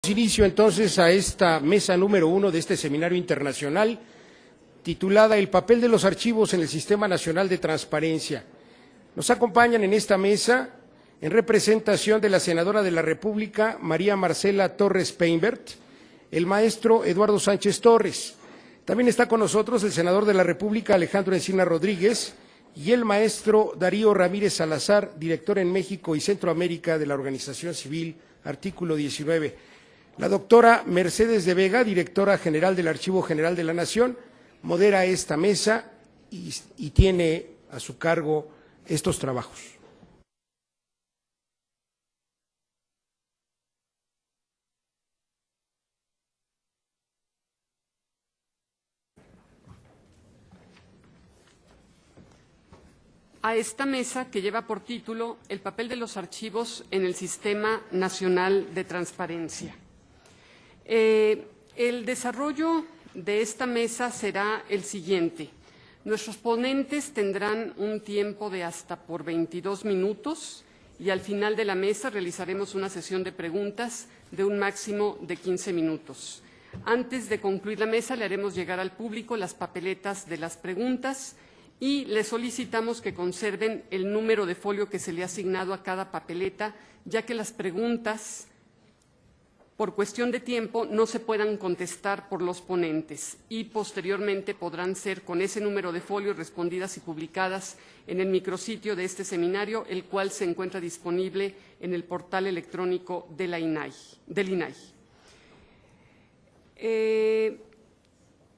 Damos inicio entonces a esta mesa número 1 de este seminario internacional titulada El papel de los archivos en el Sistema Nacional de Transparencia. Nos acompañan en esta mesa, en representación de la senadora de la República, María Marcela Torres Peinbert, el maestro Eduardo Sánchez Torres. También está con nosotros el senador de la República, Alejandro Encinas Rodríguez, y el maestro Darío Ramírez Salazar, director en México y Centroamérica de la Organización Civil Artículo 19. La doctora Mercedes de Vega, directora general del Archivo General de la Nación, modera esta mesa y tiene a su cargo estos trabajos. A esta mesa que lleva por título El papel de los archivos en el Sistema Nacional de Transparencia. El desarrollo de esta mesa será el siguiente. Nuestros ponentes tendrán un tiempo de hasta por 22 minutos y al final de la mesa realizaremos una sesión de preguntas de un máximo de 15 minutos. Antes de concluir la mesa le haremos llegar al público las papeletas de las preguntas y le solicitamos que conserven el número de folio que se le ha asignado a cada papeleta, ya que las preguntas, por cuestión de tiempo, no se puedan contestar por los ponentes y posteriormente podrán ser con ese número de folio respondidas y publicadas en el micrositio de este seminario, el cual se encuentra disponible en el portal electrónico de la del INAI.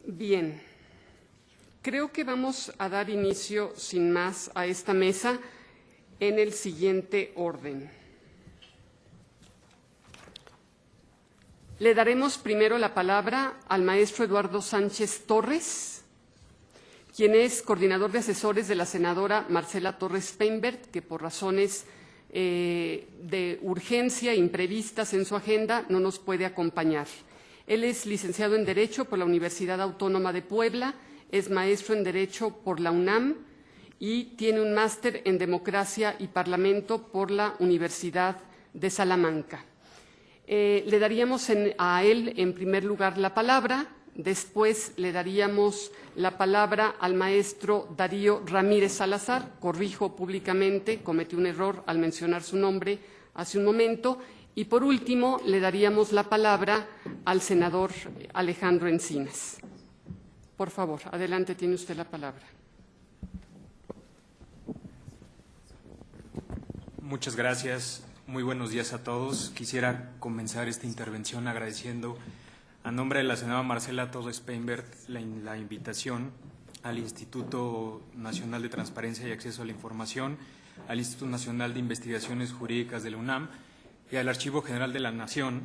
Bien. Creo que vamos a dar inicio, sin más, a esta mesa en el siguiente orden. Le daremos primero la palabra al maestro Eduardo Sánchez Torres, quien es coordinador de asesores de la senadora Marcela Torres Peinbert, que por razones de urgencia imprevistas en su agenda no nos puede acompañar. Él es licenciado en Derecho por la Universidad Autónoma de Puebla, es maestro en Derecho por la UNAM y tiene un máster en Democracia y Parlamento por la Universidad de Salamanca. Le daríamos a él, en primer lugar, la palabra, después le daríamos la palabra al maestro Darío Ramírez Salazar, corrijo públicamente, cometí un error al mencionar su nombre hace un momento, y por último le daríamos la palabra al senador Alejandro Encinas. Por favor, adelante, tiene usted la palabra. Muchas gracias. Muy buenos días a todos. Quisiera comenzar esta intervención agradeciendo a nombre de la senadora Marcela Torres Peinbert la invitación al Instituto Nacional de Transparencia y Acceso a la Información, al Instituto Nacional de Investigaciones Jurídicas de la UNAM y al Archivo General de la Nación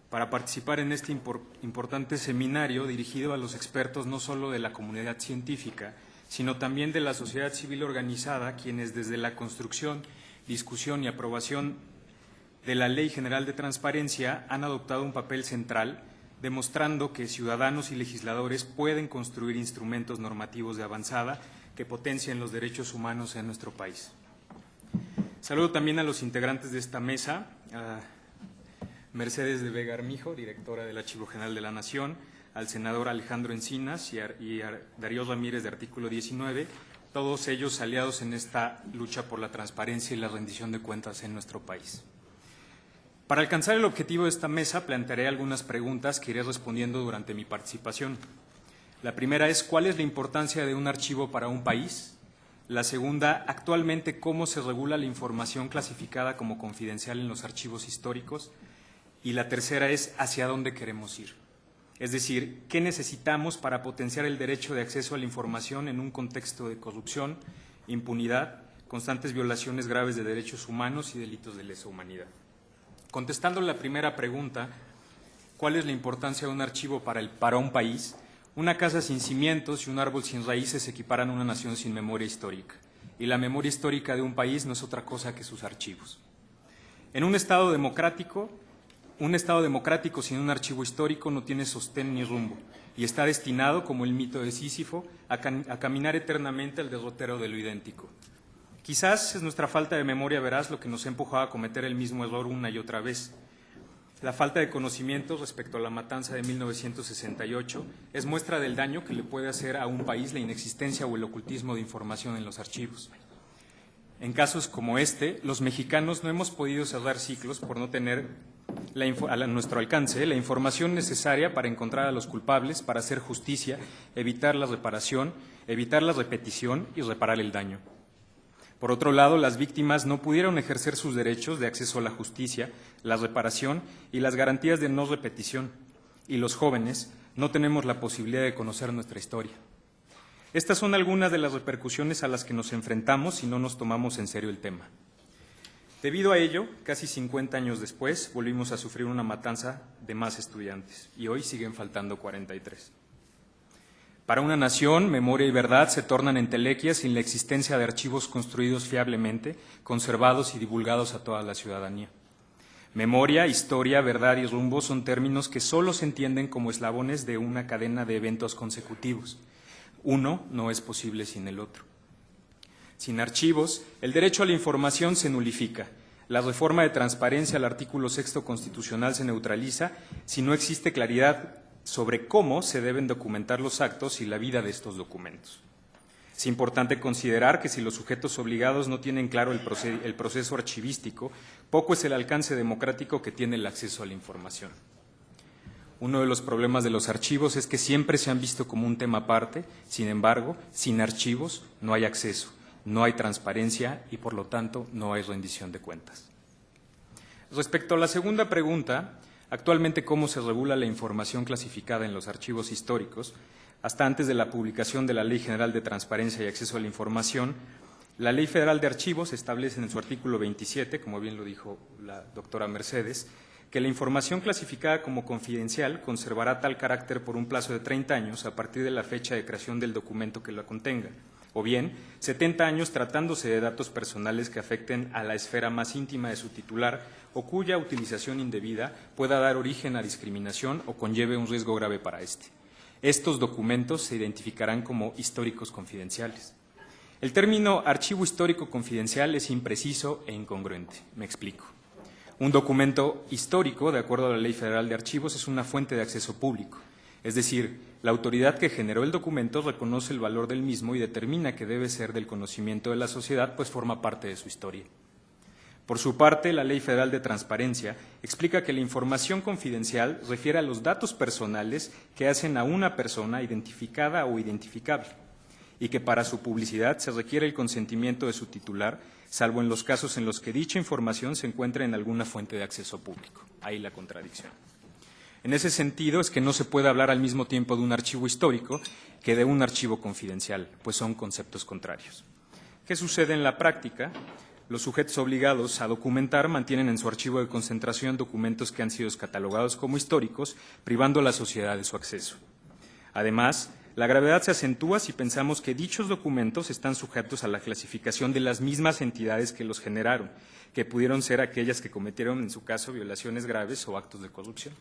para participar en este importante seminario dirigido a los expertos no solo de la comunidad científica, sino también de la sociedad civil organizada, quienes desde la construcción, discusión y aprobación de la Ley General de Transparencia han adoptado un papel central, demostrando que ciudadanos y legisladores pueden construir instrumentos normativos de avanzada que potencien los derechos humanos en nuestro país. Saludo también a los integrantes de esta mesa, Mercedes de Vega Armijo, directora del Archivo General de la Nación, al senador Alejandro Encinas y a Darío Ramírez de Artículo 19, todos ellos aliados en esta lucha por la transparencia y la rendición de cuentas en nuestro país. Para alcanzar el objetivo de esta mesa, plantearé algunas preguntas que iré respondiendo durante mi participación. La primera es, ¿cuál es la importancia de un archivo para un país? La segunda, actualmente, ¿cómo se regula la información clasificada como confidencial en los archivos históricos? Y la tercera es hacia dónde queremos ir. Es decir, ¿qué necesitamos para potenciar el derecho de acceso a la información en un contexto de corrupción, impunidad, constantes violaciones graves de derechos humanos y delitos de lesa humanidad? Contestando la primera pregunta, ¿cuál es la importancia de un archivo para un país? Una casa sin cimientos y un árbol sin raíces equiparan a una nación sin memoria histórica. Y la memoria histórica de un país no es otra cosa que sus archivos. En un Estado democrático sin un archivo histórico no tiene sostén ni rumbo y está destinado, como el mito de Sísifo, a caminar eternamente al derrotero de lo idéntico. Quizás es nuestra falta de memoria veraz lo que nos ha empujado a cometer el mismo error una y otra vez. La falta de conocimiento respecto a la matanza de 1968 es muestra del daño que le puede hacer a un país la inexistencia o el ocultismo de información en los archivos. En casos como este, los mexicanos no hemos podido cerrar ciclos por no tener a nuestro alcance la información necesaria para encontrar a los culpables, para hacer justicia, evitar la reparación, evitar la repetición y reparar el daño. Por otro lado, las víctimas no pudieron ejercer sus derechos de acceso a la justicia, la reparación y las garantías de no repetición, y los jóvenes no tenemos la posibilidad de conocer nuestra historia. Estas son algunas de las repercusiones a las que nos enfrentamos si no nos tomamos en serio el tema. Debido a ello, casi 50 años después, volvimos a sufrir una matanza de más estudiantes, y hoy siguen faltando 43. Para una nación, memoria y verdad se tornan entelequias sin la existencia de archivos construidos fiablemente, conservados y divulgados a toda la ciudadanía. Memoria, historia, verdad y rumbo son términos que solo se entienden como eslabones de una cadena de eventos consecutivos. Uno no es posible sin el otro. Sin archivos, el derecho a la información se nulifica. La reforma de transparencia al artículo 6º constitucional se neutraliza si no existe claridad sobre cómo se deben documentar los actos y la vida de estos documentos. Es importante considerar que si los sujetos obligados no tienen claro el proceso archivístico, poco es el alcance democrático que tiene el acceso a la información. Uno de los problemas de los archivos es que siempre se han visto como un tema aparte, sin embargo, sin archivos no hay acceso, no hay transparencia y, por lo tanto, no hay rendición de cuentas. Respecto a la segunda pregunta, actualmente, ¿cómo se regula la información clasificada en los archivos históricos? Hasta antes de la publicación de la Ley General de Transparencia y Acceso a la Información, la Ley Federal de Archivos establece en su artículo 27, como bien lo dijo la doctora Mercedes, que la información clasificada como confidencial conservará tal carácter por un plazo de 30 años a partir de la fecha de creación del documento que la contenga, o bien 70 años tratándose de datos personales que afecten a la esfera más íntima de su titular o cuya utilización indebida pueda dar origen a discriminación o conlleve un riesgo grave para éste. Estos documentos se identificarán como históricos confidenciales. El término archivo histórico confidencial es impreciso e incongruente. Me explico. Un documento histórico, de acuerdo a la Ley Federal de Archivos, es una fuente de acceso público. Es decir, la autoridad que generó el documento reconoce el valor del mismo y determina que debe ser del conocimiento de la sociedad, pues forma parte de su historia. Por su parte, la Ley Federal de Transparencia explica que la información confidencial refiere a los datos personales que hacen a una persona identificada o identificable y que para su publicidad se requiere el consentimiento de su titular, salvo en los casos en los que dicha información se encuentre en alguna fuente de acceso público. Ahí la contradicción. En ese sentido es que no se puede hablar al mismo tiempo de un archivo histórico que de un archivo confidencial, pues son conceptos contrarios. ¿Qué sucede en la práctica? Los sujetos obligados a documentar mantienen en su archivo de concentración documentos que han sido catalogados como históricos, privando a la sociedad de su acceso. Además, la gravedad se acentúa si pensamos que dichos documentos están sujetos a la clasificación de las mismas entidades que los generaron, que pudieron ser aquellas que cometieron, en su caso, violaciones graves o actos de corrupción.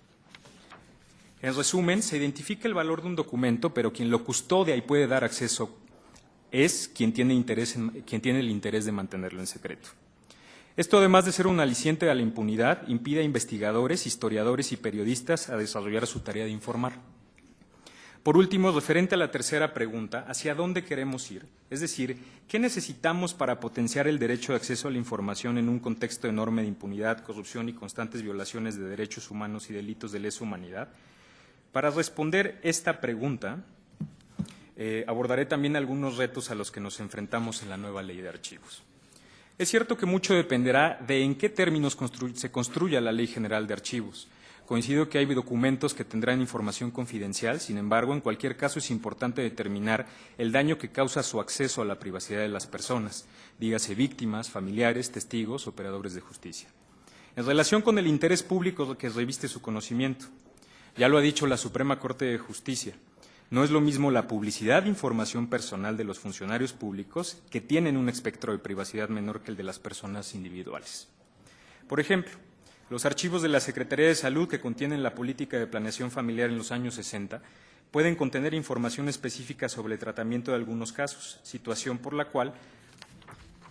En resumen, se identifica el valor de un documento, pero quien lo custodia y puede dar acceso es quien tiene el interés de mantenerlo en secreto. Esto, además de ser un aliciente a la impunidad, impide a investigadores, historiadores y periodistas a desarrollar su tarea de informar. Por último, referente a la tercera pregunta, ¿hacia dónde queremos ir? Es decir, ¿qué necesitamos para potenciar el derecho de acceso a la información en un contexto enorme de impunidad, corrupción y constantes violaciones de derechos humanos y delitos de lesa humanidad? Para responder esta pregunta, abordaré también algunos retos a los que nos enfrentamos en la nueva Ley de Archivos. Es cierto que mucho dependerá de en qué términos se construya la Ley General de Archivos. Coincido que hay documentos que tendrán información confidencial, sin embargo, en cualquier caso es importante determinar el daño que causa su acceso a la privacidad de las personas, dígase víctimas, familiares, testigos, operadores de justicia. En relación con el interés público que reviste su conocimiento, ya lo ha dicho la Suprema Corte de Justicia, no es lo mismo la publicidad de información personal de los funcionarios públicos que tienen un espectro de privacidad menor que el de las personas individuales. Por ejemplo, los archivos de la Secretaría de Salud que contienen la política de planeación familiar en los años 60 pueden contener información específica sobre el tratamiento de algunos casos, situación por la cual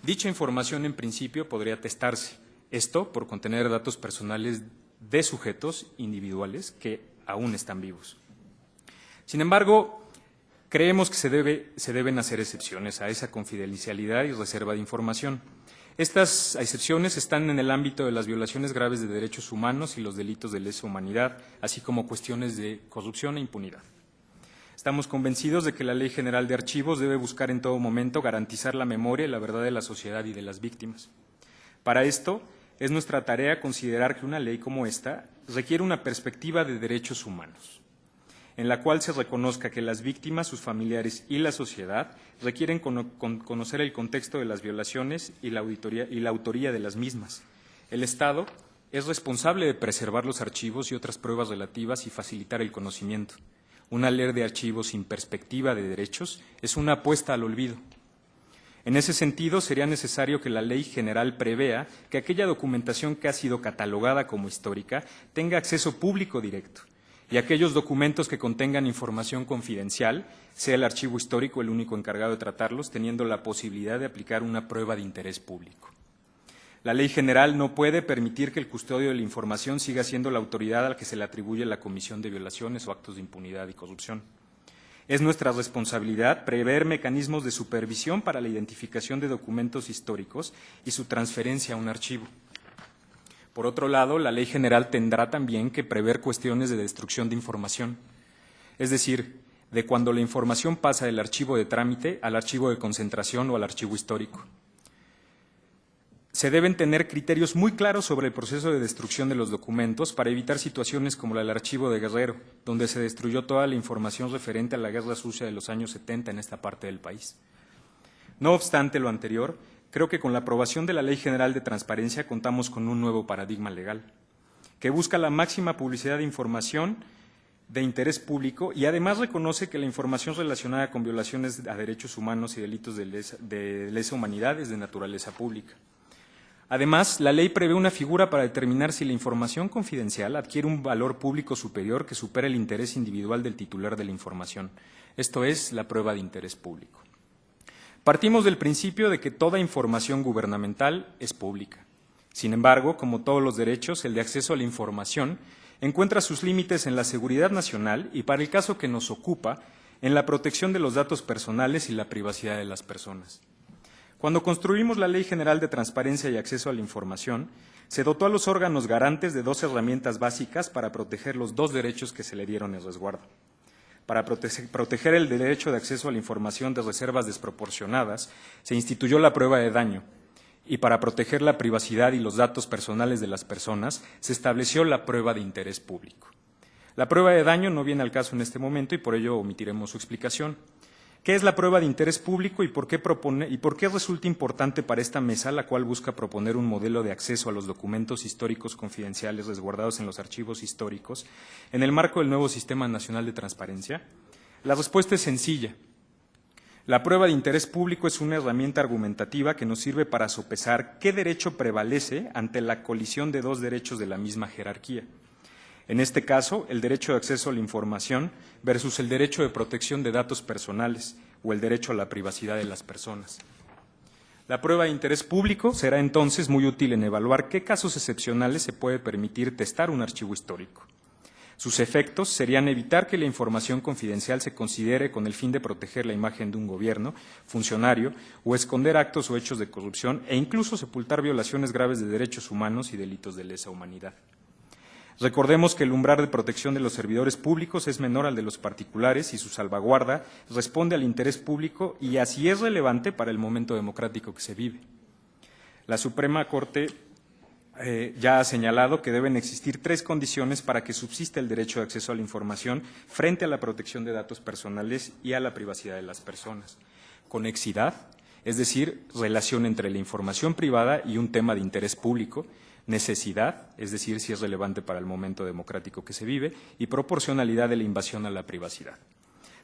dicha información en principio podría testarse, esto por contener datos personales de sujetos individuales que aún están vivos. Sin embargo, creemos que se deben hacer excepciones a esa confidencialidad y reserva de información. Estas excepciones están en el ámbito de las violaciones graves de derechos humanos y los delitos de lesa humanidad, así como cuestiones de corrupción e impunidad. Estamos convencidos de que la Ley General de Archivos debe buscar en todo momento garantizar la memoria y la verdad de la sociedad y de las víctimas. Para esto, es nuestra tarea considerar que una ley como esta requiere una perspectiva de derechos humanos, en la cual se reconozca que las víctimas, sus familiares y la sociedad requieren conocer el contexto de las violaciones y la autoría de las mismas. El Estado es responsable de preservar los archivos y otras pruebas relativas y facilitar el conocimiento. Una ley de archivos sin perspectiva de derechos es una apuesta al olvido. En ese sentido, sería necesario que la Ley General prevea que aquella documentación que ha sido catalogada como histórica tenga acceso público directo, y aquellos documentos que contengan información confidencial, sea el archivo histórico el único encargado de tratarlos, teniendo la posibilidad de aplicar una prueba de interés público. La Ley General no puede permitir que el custodio de la información siga siendo la autoridad a la que se le atribuye la comisión de violaciones o actos de impunidad y corrupción. Es nuestra responsabilidad prever mecanismos de supervisión para la identificación de documentos históricos y su transferencia a un archivo. Por otro lado, la Ley General tendrá también que prever cuestiones de destrucción de información, es decir, de cuando la información pasa del archivo de trámite al archivo de concentración o al archivo histórico. Se deben tener criterios muy claros sobre el proceso de destrucción de los documentos para evitar situaciones como la del archivo de Guerrero, donde se destruyó toda la información referente a la guerra sucia de los años 70 en esta parte del país. No obstante lo anterior, creo que con la aprobación de la Ley General de Transparencia contamos con un nuevo paradigma legal, que busca la máxima publicidad de información de interés público y además reconoce que la información relacionada con violaciones a derechos humanos y delitos de lesa humanidad es de naturaleza pública. Además, la ley prevé una figura para determinar si la información confidencial adquiere un valor público superior que supera el interés individual del titular de la información. Esto es la prueba de interés público. Partimos del principio de que toda información gubernamental es pública. Sin embargo, como todos los derechos, el de acceso a la información encuentra sus límites en la seguridad nacional y, para el caso que nos ocupa, en la protección de los datos personales y la privacidad de las personas. Cuando construimos la Ley General de Transparencia y Acceso a la Información, se dotó a los órganos garantes de 2 herramientas básicas para proteger los 2 derechos que se le dieron en resguardo. Para proteger el derecho de acceso a la información de reservas desproporcionadas, se instituyó la prueba de daño, y para proteger la privacidad y los datos personales de las personas, se estableció la prueba de interés público. La prueba de daño no viene al caso en este momento y por ello omitiremos su explicación. ¿Qué es la prueba de interés público y por qué resulta importante para esta mesa, la cual busca proponer un modelo de acceso a los documentos históricos confidenciales resguardados en los archivos históricos en el marco del nuevo Sistema Nacional de Transparencia? La respuesta es sencilla. La prueba de interés público es una herramienta argumentativa que nos sirve para sopesar qué derecho prevalece ante la colisión de 2 derechos de la misma jerarquía. En este caso, el derecho de acceso a la información versus el derecho de protección de datos personales o el derecho a la privacidad de las personas. La prueba de interés público será entonces muy útil en evaluar qué casos excepcionales se puede permitir testar un archivo histórico. Sus efectos serían evitar que la información confidencial se considere con el fin de proteger la imagen de un gobierno, funcionario o esconder actos o hechos de corrupción e incluso sepultar violaciones graves de derechos humanos y delitos de lesa humanidad. Recordemos que el umbral de protección de los servidores públicos es menor al de los particulares y su salvaguarda responde al interés público y así es relevante para el momento democrático que se vive. La Suprema Corte ya ha señalado que deben existir 3 condiciones para que subsista el derecho de acceso a la información frente a la protección de datos personales y a la privacidad de las personas. Conexidad, es decir, relación entre la información privada y un tema de interés público. Necesidad, es decir, si es relevante para el momento democrático que se vive, y proporcionalidad de la invasión a la privacidad.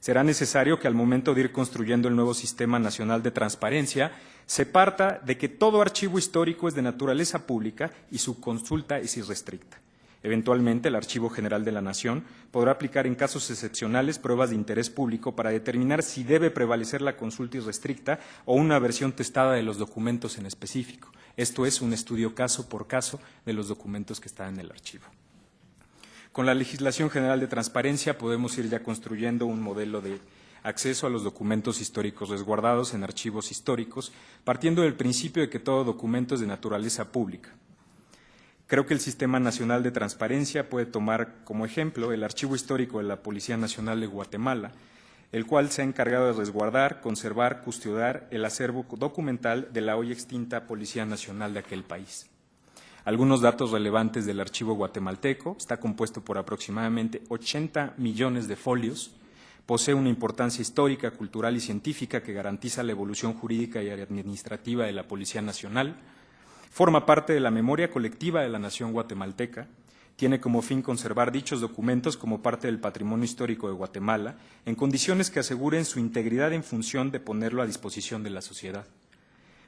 Será necesario que al momento de ir construyendo el nuevo Sistema Nacional de Transparencia se parta de que todo archivo histórico es de naturaleza pública y su consulta es irrestricta. Eventualmente, el Archivo General de la Nación podrá aplicar en casos excepcionales pruebas de interés público para determinar si debe prevalecer la consulta irrestricta o una versión testada de los documentos en específico. Esto es un estudio caso por caso de los documentos que están en el archivo. Con la legislación general de transparencia podemos ir ya construyendo un modelo de acceso a los documentos históricos resguardados en archivos históricos, partiendo del principio de que todo documento es de naturaleza pública. Creo que el Sistema Nacional de Transparencia puede tomar como ejemplo el Archivo Histórico de la Policía Nacional de Guatemala, el cual se ha encargado de resguardar, conservar, custodiar el acervo documental de la hoy extinta Policía Nacional de aquel país. Algunos datos relevantes del archivo guatemalteco: está compuesto por aproximadamente 80 millones de folios, posee una importancia histórica, cultural y científica que garantiza la evolución jurídica y administrativa de la Policía Nacional, forma parte de la memoria colectiva de la nación guatemalteca, tiene como fin conservar dichos documentos como parte del patrimonio histórico de Guatemala en condiciones que aseguren su integridad en función de ponerlo a disposición de la sociedad.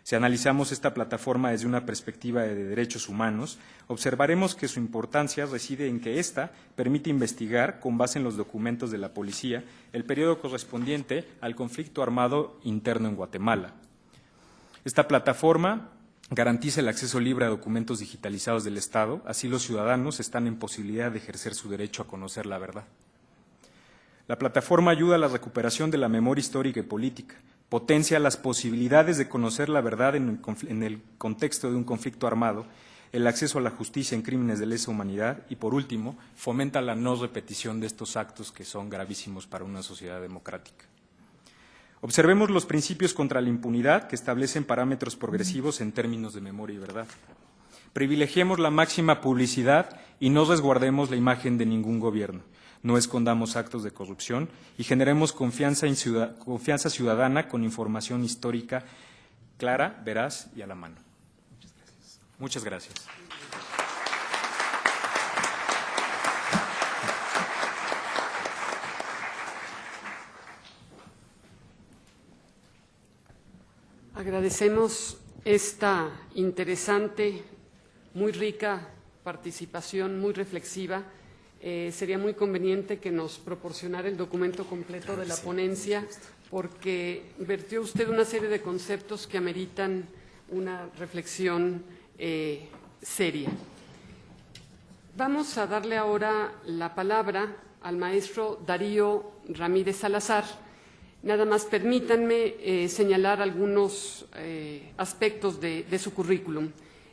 Si analizamos esta plataforma desde una perspectiva de derechos humanos, observaremos que su importancia reside en que ésta permite investigar, con base en los documentos de la policía, el periodo correspondiente al conflicto armado interno en Guatemala. Esta plataforma garantiza el acceso libre a documentos digitalizados del Estado, así los ciudadanos están en posibilidad de ejercer su derecho a conocer la verdad. La plataforma ayuda a la recuperación de la memoria histórica y política, potencia las posibilidades de conocer la verdad en el contexto de un conflicto armado, el acceso a la justicia en crímenes de lesa humanidad y, por último, fomenta la no repetición de estos actos que son gravísimos para una sociedad democrática. Observemos los principios contra la impunidad que establecen parámetros progresivos en términos de memoria y verdad. Privilegiemos la máxima publicidad y no resguardemos la imagen de ningún gobierno. No escondamos actos de corrupción y generemos confianza ciudadana con información histórica clara, veraz y a la mano. Muchas gracias. Agradecemos esta interesante, muy rica participación, muy reflexiva. Sería muy conveniente que nos proporcionara el documento completo de la ponencia, porque vertió usted una serie de conceptos que ameritan una reflexión seria. Vamos a darle ahora la palabra al maestro Darío Ramírez Salazar. Nada más permítanme señalar algunos aspectos de su currículum.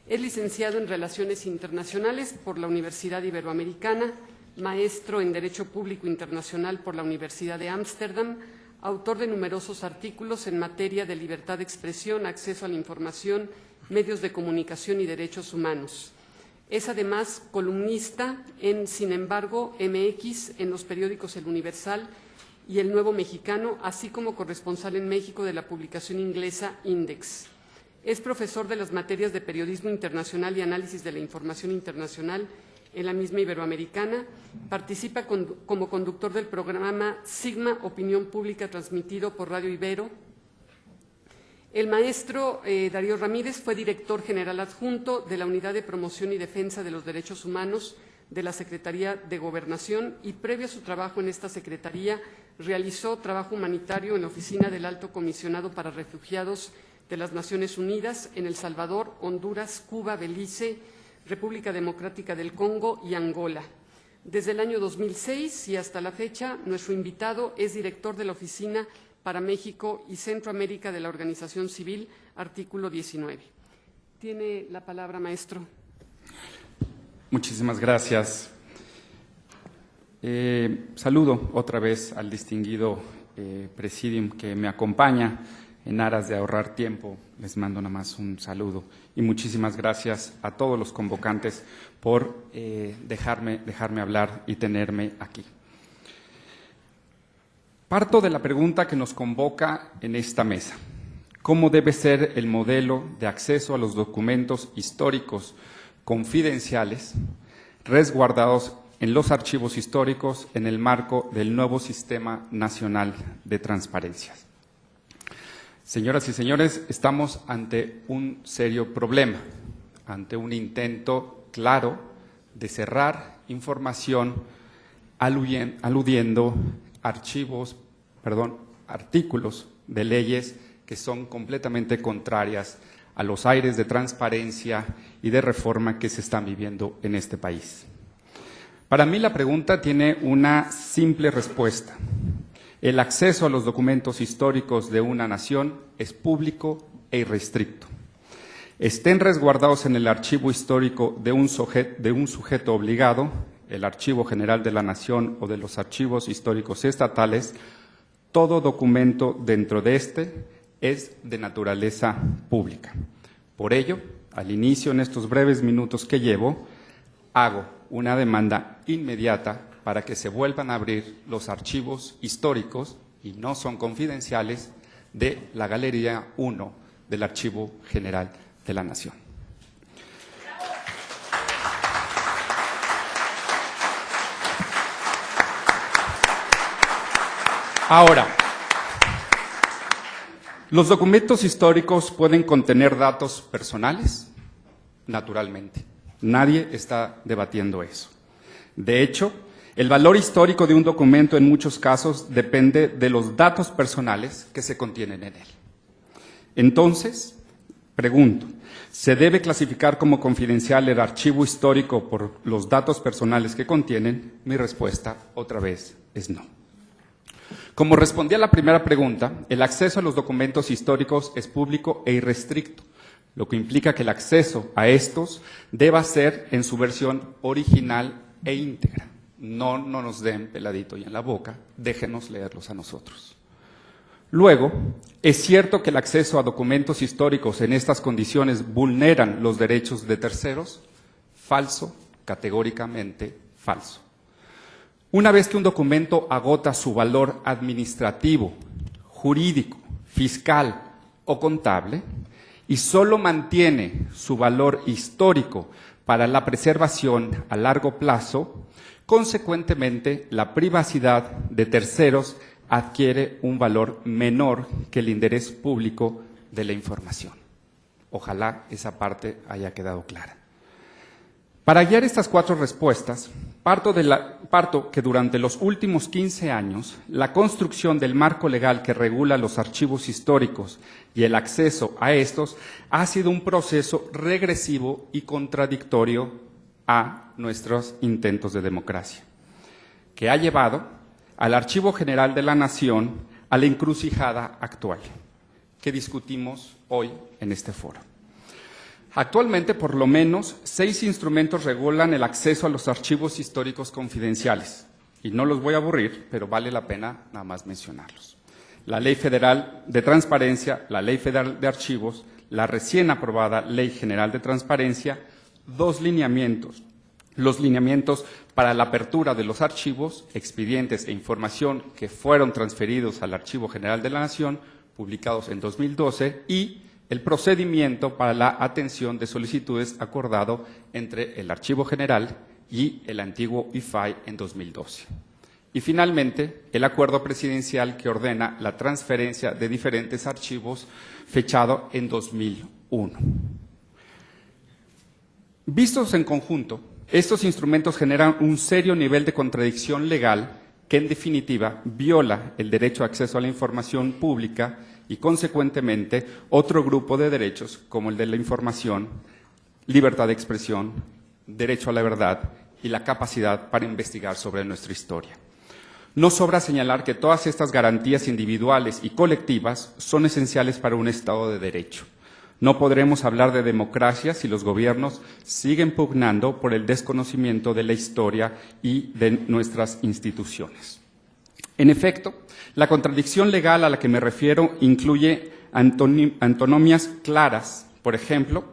Es licenciado en Relaciones Internacionales por la Universidad Iberoamericana, maestro en Derecho Público Internacional por la Universidad de Ámsterdam, autor de numerosos artículos en materia de libertad de expresión, acceso a la información, medios de comunicación y derechos humanos. Es además columnista en Sin embargo MX, en los periódicos El Universal y El Nuevo Mexicano, así como corresponsal en México de la publicación inglesa Index. Es profesor de las materias de Periodismo Internacional y Análisis de la Información Internacional en la misma Iberoamericana. Participa como conductor del programa Sigma Opinión Pública, transmitido por Radio Ibero. El maestro Darío Ramírez fue director general adjunto de la Unidad de Promoción y Defensa de los Derechos Humanos de la Secretaría de Gobernación y, previo a su trabajo en esta secretaría, realizó trabajo humanitario en la Oficina del Alto Comisionado para Refugiados de las Naciones Unidas en El Salvador, Honduras, Cuba, Belice, República Democrática del Congo y Angola. Desde el año 2006 y hasta la fecha, nuestro invitado es director de la Oficina para México y Centroamérica de la Organización Civil, artículo 19. Tiene la palabra, maestro. Muchísimas gracias. Saludo otra vez al distinguido presidium que me acompaña. En aras de ahorrar tiempo, les mando nada más un saludo. Y muchísimas gracias a todos los convocantes por dejarme hablar y tenerme aquí. Parto de la pregunta que nos convoca en esta mesa. ¿Cómo debe ser el modelo de acceso a los documentos históricos confidenciales resguardados en los archivos históricos en el marco del nuevo Sistema Nacional de Transparencia? Señoras y señores, estamos ante un serio problema, ante un intento claro de cerrar información aludiendo artículos de leyes que son completamente contrarias a los aires de transparencia y de reforma que se están viviendo en este país. Para mí la pregunta tiene una simple respuesta. El acceso a los documentos históricos de una nación es público e irrestricto. Estén resguardados en el archivo histórico de un sujeto obligado, el Archivo General de la Nación o de los archivos históricos estatales, todo documento dentro de este es de naturaleza pública. Por ello, al inicio, en estos breves minutos que llevo, hago una demanda inmediata para que se vuelvan a abrir los archivos históricos, y no son confidenciales, de la Galería 1 del Archivo General de la Nación. Ahora, ¿los documentos históricos pueden contener datos personales? Naturalmente. Nadie está debatiendo eso. De hecho, el valor histórico de un documento en muchos casos depende de los datos personales que se contienen en él. Entonces, pregunto, ¿se debe clasificar como confidencial el archivo histórico por los datos personales que contienen? Mi respuesta, otra vez, es no. Como respondí a la primera pregunta, el acceso a los documentos históricos es público e irrestricto, lo que implica que el acceso a estos deba ser en su versión original e íntegra. No nos den peladito y en la boca, déjenos leerlos a nosotros. Luego, ¿es cierto que el acceso a documentos históricos en estas condiciones vulneran los derechos de terceros? Falso, categóricamente falso. Una vez que un documento agota su valor administrativo, jurídico, fiscal o contable, y solo mantiene su valor histórico para la preservación a largo plazo, consecuentemente la privacidad de terceros adquiere un valor menor que el interés público de la información. Ojalá esa parte haya quedado clara. Para guiar estas 4 respuestas, parto que durante los últimos 15 años, la construcción del marco legal que regula los archivos históricos y el acceso a estos ha sido un proceso regresivo y contradictorio a nuestros intentos de democracia, que ha llevado al Archivo General de la Nación a la encrucijada actual, que discutimos hoy en este foro. Actualmente, por lo menos, 6 instrumentos regulan el acceso a los archivos históricos confidenciales. Y no los voy a aburrir, pero vale la pena nada más mencionarlos. La Ley Federal de Transparencia, la Ley Federal de Archivos, la recién aprobada Ley General de Transparencia, 2 lineamientos. Los lineamientos para la apertura de los archivos, expedientes e información que fueron transferidos al Archivo General de la Nación, publicados en 2012, y el procedimiento para la atención de solicitudes acordado entre el Archivo General y el antiguo IFAI en 2012. Y finalmente, el acuerdo presidencial que ordena la transferencia de diferentes archivos fechado en 2001. Vistos en conjunto, estos instrumentos generan un serio nivel de contradicción legal que, en definitiva, viola el derecho a acceso a la información pública y, consecuentemente, otro grupo de derechos como el de la información, libertad de expresión, derecho a la verdad y la capacidad para investigar sobre nuestra historia. No sobra señalar que todas estas garantías individuales y colectivas son esenciales para un Estado de Derecho. No podremos hablar de democracia si los gobiernos siguen pugnando por el desconocimiento de la historia y de nuestras instituciones. En efecto, la contradicción legal a la que me refiero incluye antinomias claras. Por ejemplo,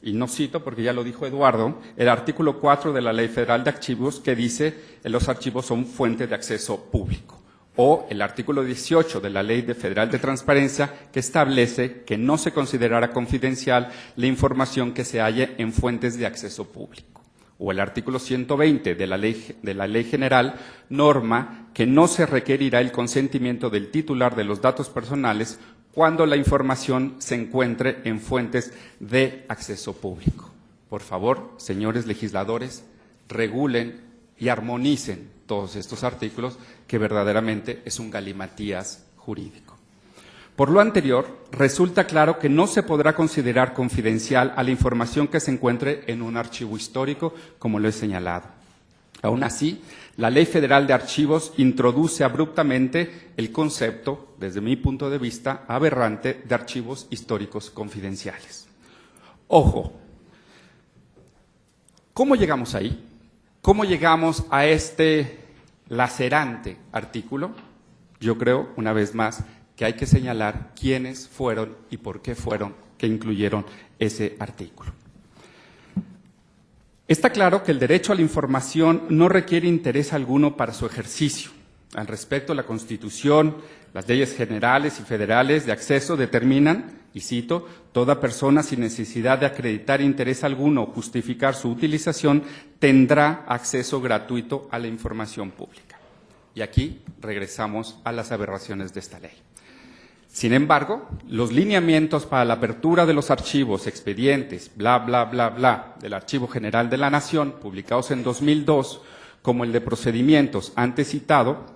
y no cito porque ya lo dijo Eduardo, el artículo 4 de la Ley Federal de Archivos que dice que los archivos son fuente de acceso público. O el artículo 18 de la Ley Federal de Transparencia que establece que no se considerará confidencial la información que se halle en fuentes de acceso público. O el artículo 120 de la Ley General norma que no se requerirá el consentimiento del titular de los datos personales cuando la información se encuentre en fuentes de acceso público. Por favor, señores legisladores, regulen y armonicen todos estos artículos, que verdaderamente es un galimatías jurídico. Por lo anterior, resulta claro que no se podrá considerar confidencial a la información que se encuentre en un archivo histórico, como lo he señalado. Aún así, la Ley Federal de Archivos introduce abruptamente el concepto, desde mi punto de vista, aberrante de archivos históricos confidenciales. Ojo, ¿cómo llegamos ahí? ¿Cómo llegamos a este lacerante artículo? Yo creo, una vez más, que hay que señalar quiénes fueron y por qué fueron que incluyeron ese artículo. Está claro que el derecho a la información no requiere interés alguno para su ejercicio. Al respecto, la Constitución, las leyes generales y federales de acceso determinan, y cito, toda persona sin necesidad de acreditar interés alguno o justificar su utilización tendrá acceso gratuito a la información pública. Y aquí regresamos a las aberraciones de esta ley. Sin embargo, los lineamientos para la apertura de los archivos, expedientes, bla, bla, bla, bla, del Archivo General de la Nación, publicados en 2002, como el de procedimientos antes citado,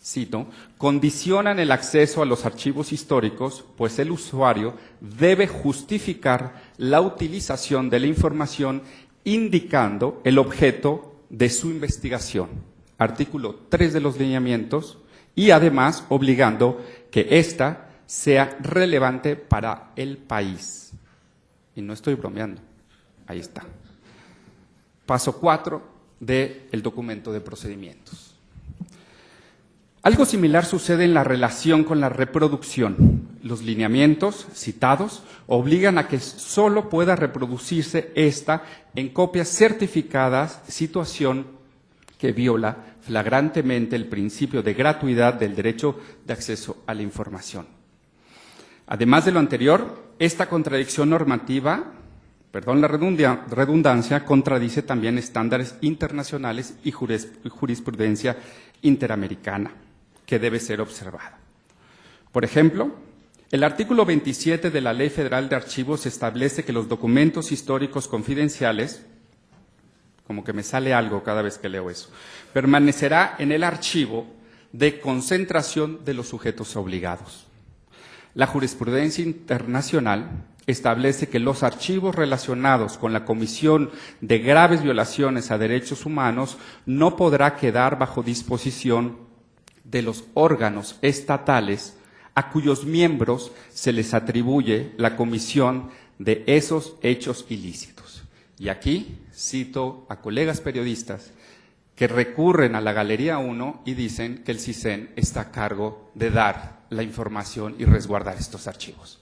cito, condicionan el acceso a los archivos históricos, pues el usuario debe justificar la utilización de la información indicando el objeto de su investigación. Artículo 3 de los lineamientos, y además obligando que ésta sea relevante para el país. Y no estoy bromeando, ahí está. Paso 4 del documento de procedimientos. Algo similar sucede en la relación con la reproducción. Los lineamientos citados obligan a que solo pueda reproducirse esta en copias certificadas, situación que viola flagrantemente el principio de gratuidad del derecho de acceso a la información. Además de lo anterior, esta contradicción normativa, perdón la redundancia, contradice también estándares internacionales y jurisprudencia interamericana, que debe ser observada. Por ejemplo, el artículo 27 de la Ley Federal de Archivos establece que los documentos históricos confidenciales, como que me sale algo cada vez que leo eso, permanecerá en el archivo de concentración de los sujetos obligados. La jurisprudencia internacional establece que los archivos relacionados con la comisión de graves violaciones a derechos humanos no podrá quedar bajo disposición de los órganos estatales a cuyos miembros se les atribuye la comisión de esos hechos ilícitos. Y aquí cito a colegas periodistas que recurren a la Galería 1 y dicen que el CISEN está a cargo de dar la información y resguardar estos archivos.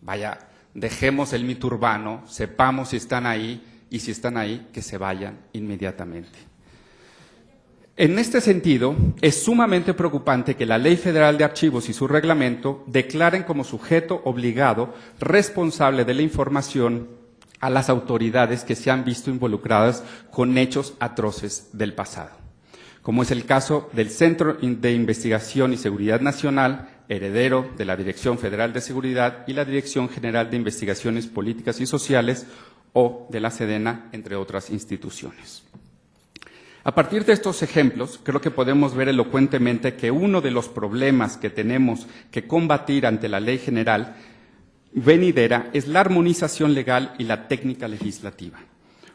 Vaya, dejemos el mito urbano, sepamos si están ahí y si están ahí, que se vayan inmediatamente. En este sentido, es sumamente preocupante que la Ley Federal de Archivos y su reglamento declaren como sujeto obligado responsable de la información a las autoridades que se han visto involucradas con hechos atroces del pasado, como es el caso del Centro de Investigación y Seguridad Nacional, heredero de la Dirección Federal de Seguridad y la Dirección General de Investigaciones Políticas y Sociales, o de la Sedena, entre otras instituciones. A partir de estos ejemplos, creo que podemos ver elocuentemente que uno de los problemas que tenemos que combatir ante la ley general venidera es la armonización legal y la técnica legislativa.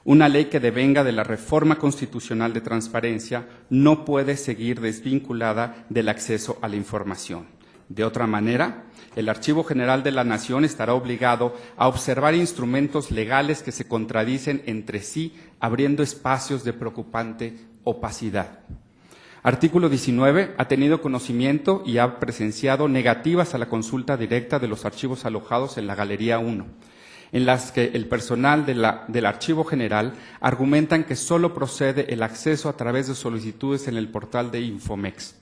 Una ley que devenga de la reforma constitucional de transparencia no puede seguir desvinculada del acceso a la información. De otra manera, el Archivo General de la Nación estará obligado a observar instrumentos legales que se contradicen entre sí, abriendo espacios de preocupante opacidad. Artículo 19. Ha tenido conocimiento y ha presenciado negativas a la consulta directa de los archivos alojados en la Galería 1, en las que el personal del Archivo General argumentan que solo procede el acceso a través de solicitudes en el portal de Infomex.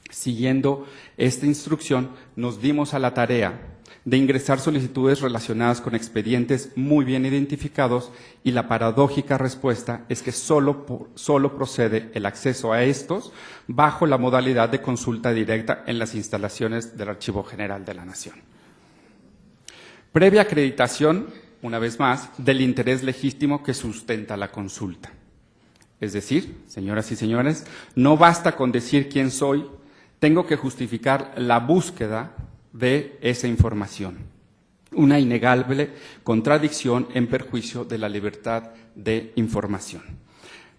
Siguiendo esta instrucción, nos dimos a la tarea de ingresar solicitudes relacionadas con expedientes muy bien identificados y la paradójica respuesta es que solo procede el acceso a estos bajo la modalidad de consulta directa en las instalaciones del Archivo General de la Nación. Previa acreditación, una vez más, del interés legítimo que sustenta la consulta. Es decir, señoras y señores, no basta con decir quién soy, tengo que justificar la búsqueda de esa información. Una innegable contradicción en perjuicio de la libertad de información.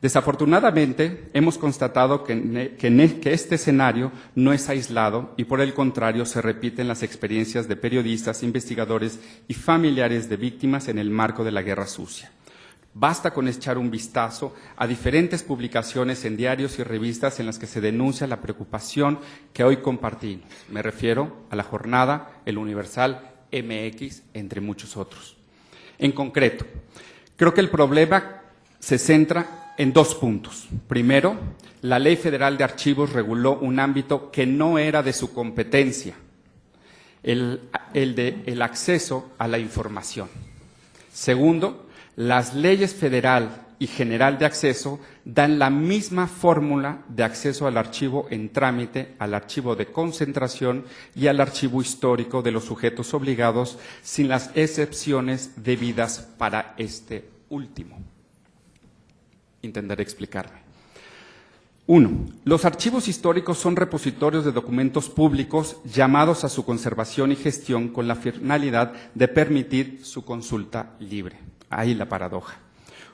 Desafortunadamente, hemos constatado que este escenario no es aislado y, por el contrario, se repiten las experiencias de periodistas, investigadores y familiares de víctimas en el marco de la guerra sucia. Basta con echar un vistazo a diferentes publicaciones en diarios y revistas en las que se denuncia la preocupación que hoy compartimos. Me refiero a La Jornada, El Universal, MX, entre muchos otros. En concreto, creo que el problema se centra en 2 puntos. Primero, la Ley Federal de Archivos reguló un ámbito que no era de su competencia, el acceso a la información. Segundo, las leyes federal y general de acceso dan la misma fórmula de acceso al archivo en trámite, al archivo de concentración y al archivo histórico de los sujetos obligados, sin las excepciones debidas para este último. Intentaré explicarme. 1. Los archivos históricos son repositorios de documentos públicos llamados a su conservación y gestión con la finalidad de permitir su consulta libre. Ahí la paradoja.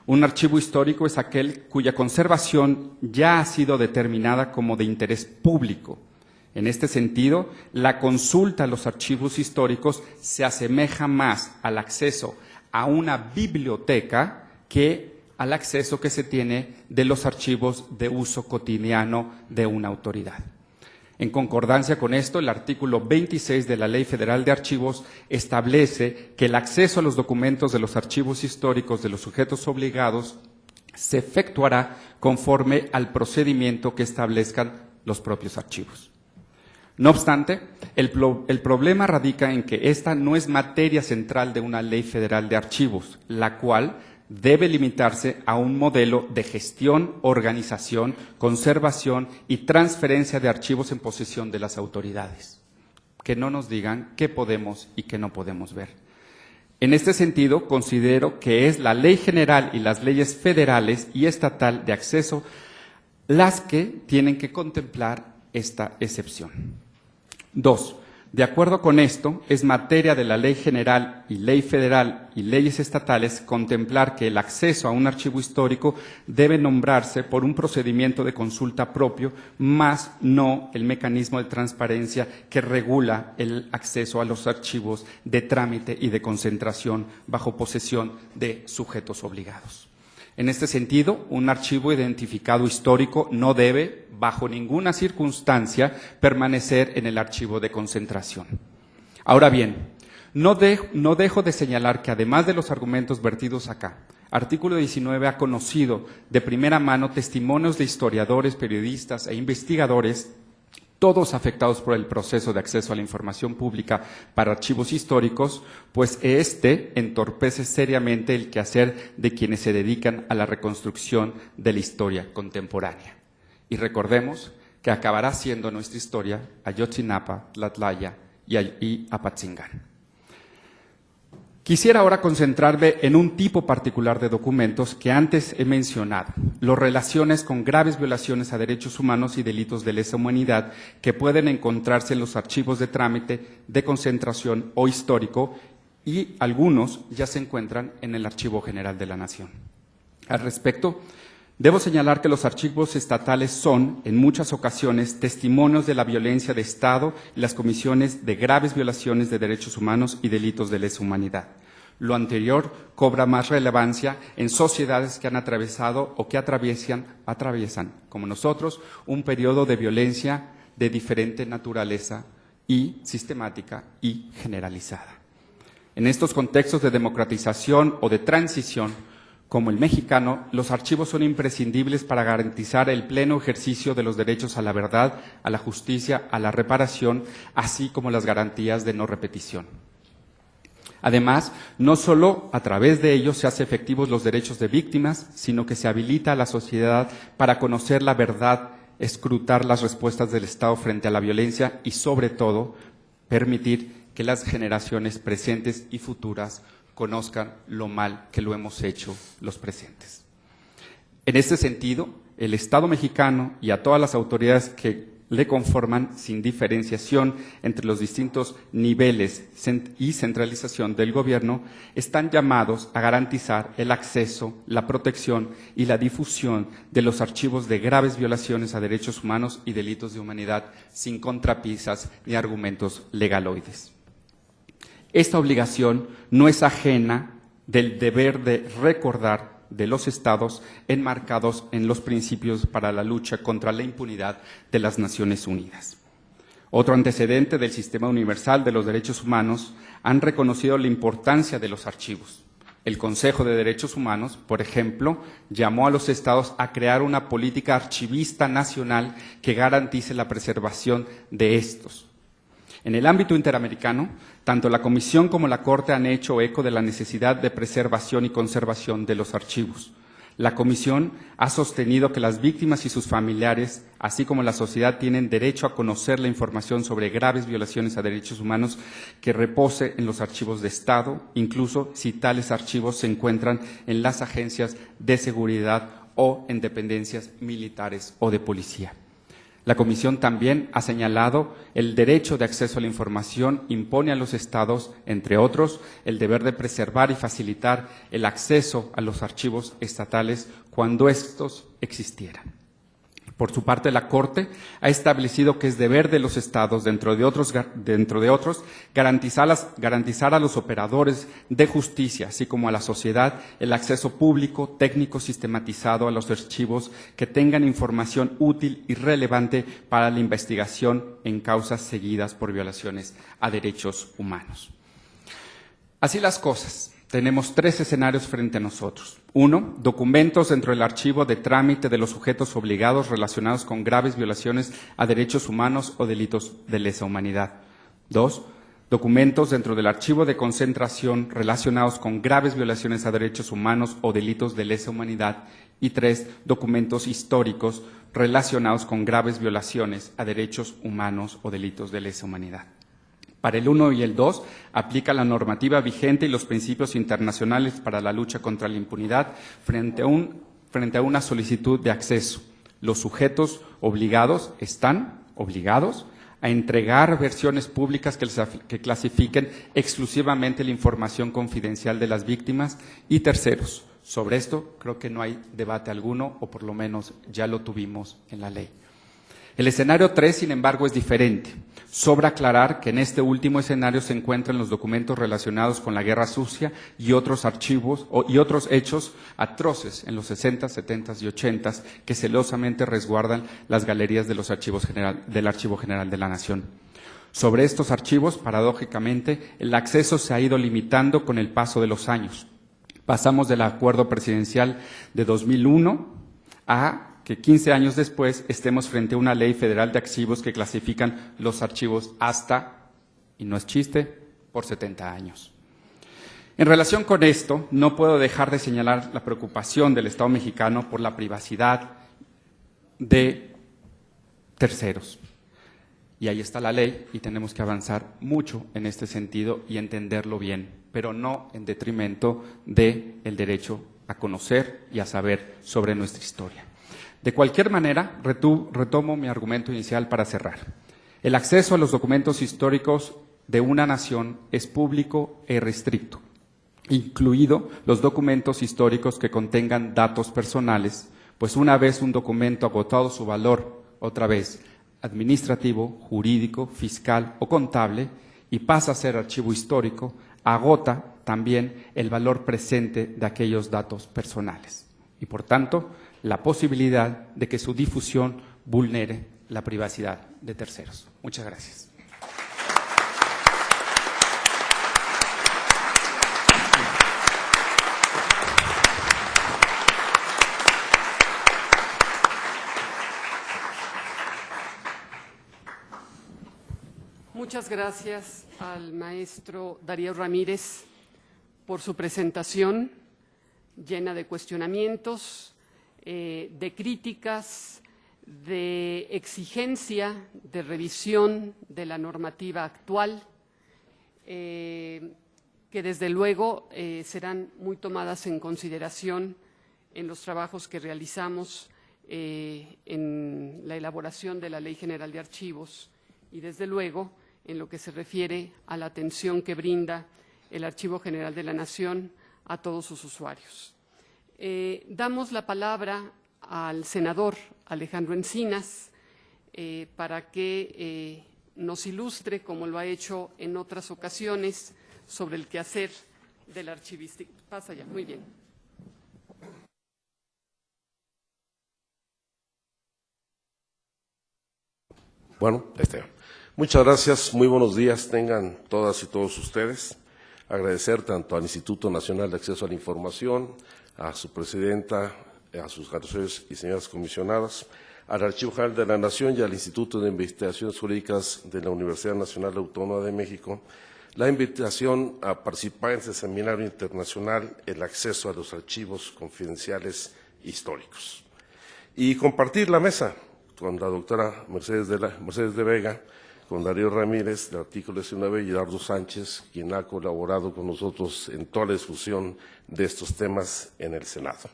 Un archivo histórico es aquel cuya conservación ya ha sido determinada como de interés público. En este sentido, la consulta a los archivos históricos se asemeja más al acceso a una biblioteca que al acceso que se tiene de los archivos de uso cotidiano de una autoridad. En concordancia con esto, el artículo 26 de la Ley Federal de Archivos establece que el acceso a los documentos de los archivos históricos de los sujetos obligados se efectuará conforme al procedimiento que establezcan los propios archivos. No obstante, el problema radica en que esta no es materia central de una Ley Federal de Archivos, la cual debe limitarse a un modelo de gestión, organización, conservación y transferencia de archivos en posesión de las autoridades. Que no nos digan qué podemos y qué no podemos ver. En este sentido, considero que es la ley general y las leyes federales y estatal de acceso las que tienen que contemplar esta excepción. 2. De acuerdo con esto, es materia de la ley general y ley federal y leyes estatales contemplar que el acceso a un archivo histórico debe nombrarse por un procedimiento de consulta propio, más no el mecanismo de transparencia que regula el acceso a los archivos de trámite y de concentración bajo posesión de sujetos obligados. En este sentido, un archivo identificado histórico no debe, bajo ninguna circunstancia, permanecer en el archivo de concentración. Ahora bien, no dejo de señalar que, además de los argumentos vertidos acá, Artículo 19 ha conocido de primera mano testimonios de historiadores, periodistas e investigadores, todos afectados por el proceso de acceso a la información pública para archivos históricos, pues este entorpece seriamente el quehacer de quienes se dedican a la reconstrucción de la historia contemporánea. Y recordemos que acabará siendo nuestra historia Ayotzinapa, Tlatlaya y Apatzingán. Quisiera ahora concentrarme en un tipo particular de documentos que antes he mencionado, las relaciones con graves violaciones a derechos humanos y delitos de lesa humanidad que pueden encontrarse en los archivos de trámite, de concentración o histórico, y algunos ya se encuentran en el Archivo General de la Nación. Al respecto, debo señalar que los archivos estatales son, en muchas ocasiones, testimonios de la violencia de Estado y las comisiones de graves violaciones de derechos humanos y delitos de lesa humanidad. Lo anterior cobra más relevancia en sociedades que han atravesado o que atraviesan, como nosotros, un periodo de violencia de diferente naturaleza y sistemática y generalizada. En estos contextos de democratización o de transición, como el mexicano, los archivos son imprescindibles para garantizar el pleno ejercicio de los derechos a la verdad, a la justicia, a la reparación, así como las garantías de no repetición. Además, no solo a través de ellos se hacen efectivos los derechos de víctimas, sino que se habilita a la sociedad para conocer la verdad, escrutar las respuestas del Estado frente a la violencia y, sobre todo, permitir que las generaciones presentes y futuras conozcan lo mal que lo hemos hecho los presentes. En este sentido, el Estado mexicano y a todas las autoridades que le conforman, sin diferenciación entre los distintos niveles y centralización del gobierno, están llamados a garantizar el acceso, la protección y la difusión de los archivos de graves violaciones a derechos humanos y delitos de humanidad, sin contrapisas ni argumentos legaloides. Esta obligación no es ajena del deber de recordar de los Estados enmarcados en los principios para la lucha contra la impunidad de las Naciones Unidas. Otro antecedente del sistema universal de los derechos humanos han reconocido la importancia de los archivos. El Consejo de Derechos Humanos, por ejemplo, llamó a los Estados a crear una política archivista nacional que garantice la preservación de estos. En el ámbito interamericano, tanto la Comisión como la Corte han hecho eco de la necesidad de preservación y conservación de los archivos. La Comisión ha sostenido que las víctimas y sus familiares, así como la sociedad, tienen derecho a conocer la información sobre graves violaciones a derechos humanos que repose en los archivos de Estado, incluso si tales archivos se encuentran en las agencias de seguridad o en dependencias militares o de policía. La Comisión también ha señalado el derecho de acceso a la información impone a los Estados, entre otros, el deber de preservar y facilitar el acceso a los archivos estatales cuando estos existieran. Por su parte, la Corte ha establecido que es deber de los Estados, dentro de otros, garantizar a los operadores de justicia, así como a la sociedad, el acceso público, técnico, sistematizado a los archivos que tengan información útil y relevante para la investigación en causas seguidas por violaciones a derechos humanos. Así las cosas. Tenemos 3 escenarios frente a nosotros. 1. Documentos dentro del archivo de trámite de los sujetos obligados relacionados con graves violaciones a derechos humanos o delitos de lesa humanidad. 2. Documentos dentro del archivo de concentración relacionados con graves violaciones a derechos humanos o delitos de lesa humanidad. Y 3. Documentos históricos relacionados con graves violaciones a derechos humanos o delitos de lesa humanidad. Para el 1 y el 2, aplica la normativa vigente y los principios internacionales para la lucha contra la impunidad frente a una solicitud de acceso. Los sujetos obligados están obligados a entregar versiones públicas que clasifiquen exclusivamente la información confidencial de las víctimas y terceros. Sobre esto creo que no hay debate alguno, o por lo menos ya lo tuvimos en la ley. El escenario 3, sin embargo, es diferente. Sobra aclarar que en este último escenario se encuentran los documentos relacionados con la guerra sucia y otros archivos y otros hechos atroces en los 60, 70 y 80 que celosamente resguardan las galerías de los archivos del Archivo General de la Nación. Sobre estos archivos, paradójicamente, el acceso se ha ido limitando con el paso de los años. Pasamos del acuerdo presidencial de 2001 a que 15 años después estemos frente a una ley federal de archivos que clasifican los archivos hasta, y no es chiste, por 70 años. En relación con esto, no puedo dejar de señalar la preocupación del Estado mexicano por la privacidad de terceros. Y ahí está la ley y tenemos que avanzar mucho en este sentido y entenderlo bien, pero no en detrimento del derecho a conocer y a saber sobre nuestra historia. De cualquier manera, retomo mi argumento inicial para cerrar. El acceso a los documentos históricos de una nación es público e restricto, incluido los documentos históricos que contengan datos personales, pues una vez un documento agotado su valor, otra vez administrativo, jurídico, fiscal o contable, y pasa a ser archivo histórico, agota también el valor presente de aquellos datos personales. Y por tanto, la posibilidad de que su difusión vulnere la privacidad de terceros. Muchas gracias. Muchas gracias al maestro Darío Ramírez por su presentación llena de cuestionamientos, de críticas, de exigencia, de revisión de la normativa actual, que desde luego serán muy tomadas en consideración en los trabajos que realizamos en la elaboración de la Ley General de Archivos y, desde luego, en lo que se refiere a la atención que brinda el Archivo General de la Nación a todos sus usuarios. Damos la palabra al senador Alejandro Encinas para que nos ilustre, como lo ha hecho en otras ocasiones, sobre el quehacer de la archivística. Pasa ya, muy bien. Bueno, muchas gracias, muy buenos días tengan todas y todos ustedes. Agradecer tanto al Instituto Nacional de Acceso a la Información, a su presidenta, a sus señores y señoras comisionadas, al Archivo General de la Nación y al Instituto de Investigaciones Jurídicas de la Universidad Nacional Autónoma de México, la invitación a participar en este seminario internacional, el acceso a los archivos confidenciales históricos. Y compartir la mesa con la doctora Mercedes de Vega, con Darío Ramírez, del artículo 19, y Eduardo Sánchez, quien ha colaborado con nosotros en toda la discusión de estos temas en el Senado.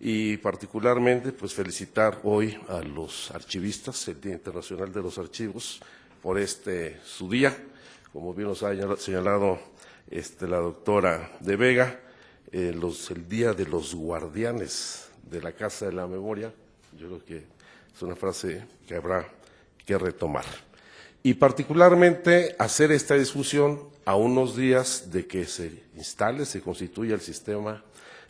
Y particularmente, pues felicitar hoy a los archivistas, el Día Internacional de los Archivos, por su día, como bien nos ha señalado la doctora de Vega, el Día de los Guardianes de la Casa de la Memoria. Yo creo que es una frase que habrá que retomar. Y particularmente hacer esta discusión a unos días de que se constituya el Sistema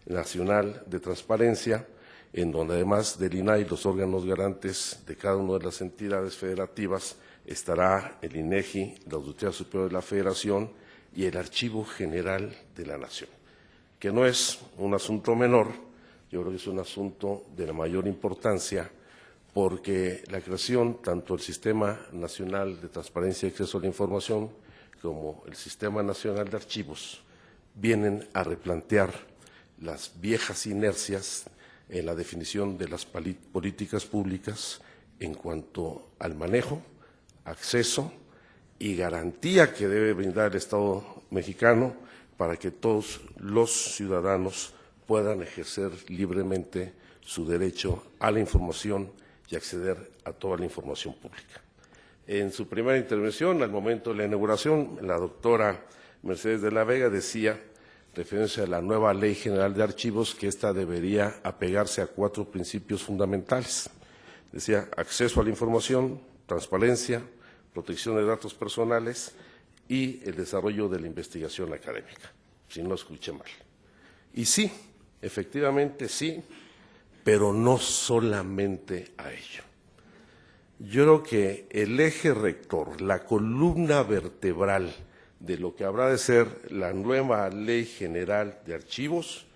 Nacional de Transparencia, en donde además del INAI y los órganos garantes de cada una de las entidades federativas estará el INEGI, la Auditoría Superior de la Federación y el Archivo General de la Nación, que no es un asunto menor, yo creo que es un asunto de la mayor importancia, porque la creación, tanto el Sistema Nacional de Transparencia y Acceso a la Información como el Sistema Nacional de Archivos, vienen a replantear las viejas inercias en la definición de las políticas públicas en cuanto al manejo, acceso y garantía que debe brindar el Estado mexicano para que todos los ciudadanos puedan ejercer libremente su derecho a la información y acceder a toda la información pública. En su primera intervención, al momento de la inauguración, la doctora Mercedes de la Vega decía, refiriéndose a la nueva Ley General de Archivos, que ésta debería apegarse a 4 principios fundamentales. Decía, acceso a la información, transparencia, protección de datos personales y el desarrollo de la investigación académica, si no escuché mal. Y sí, efectivamente sí, pero no solamente a ello. Yo creo que el eje rector, la columna vertebral de lo que habrá de ser la nueva Ley General de Archivos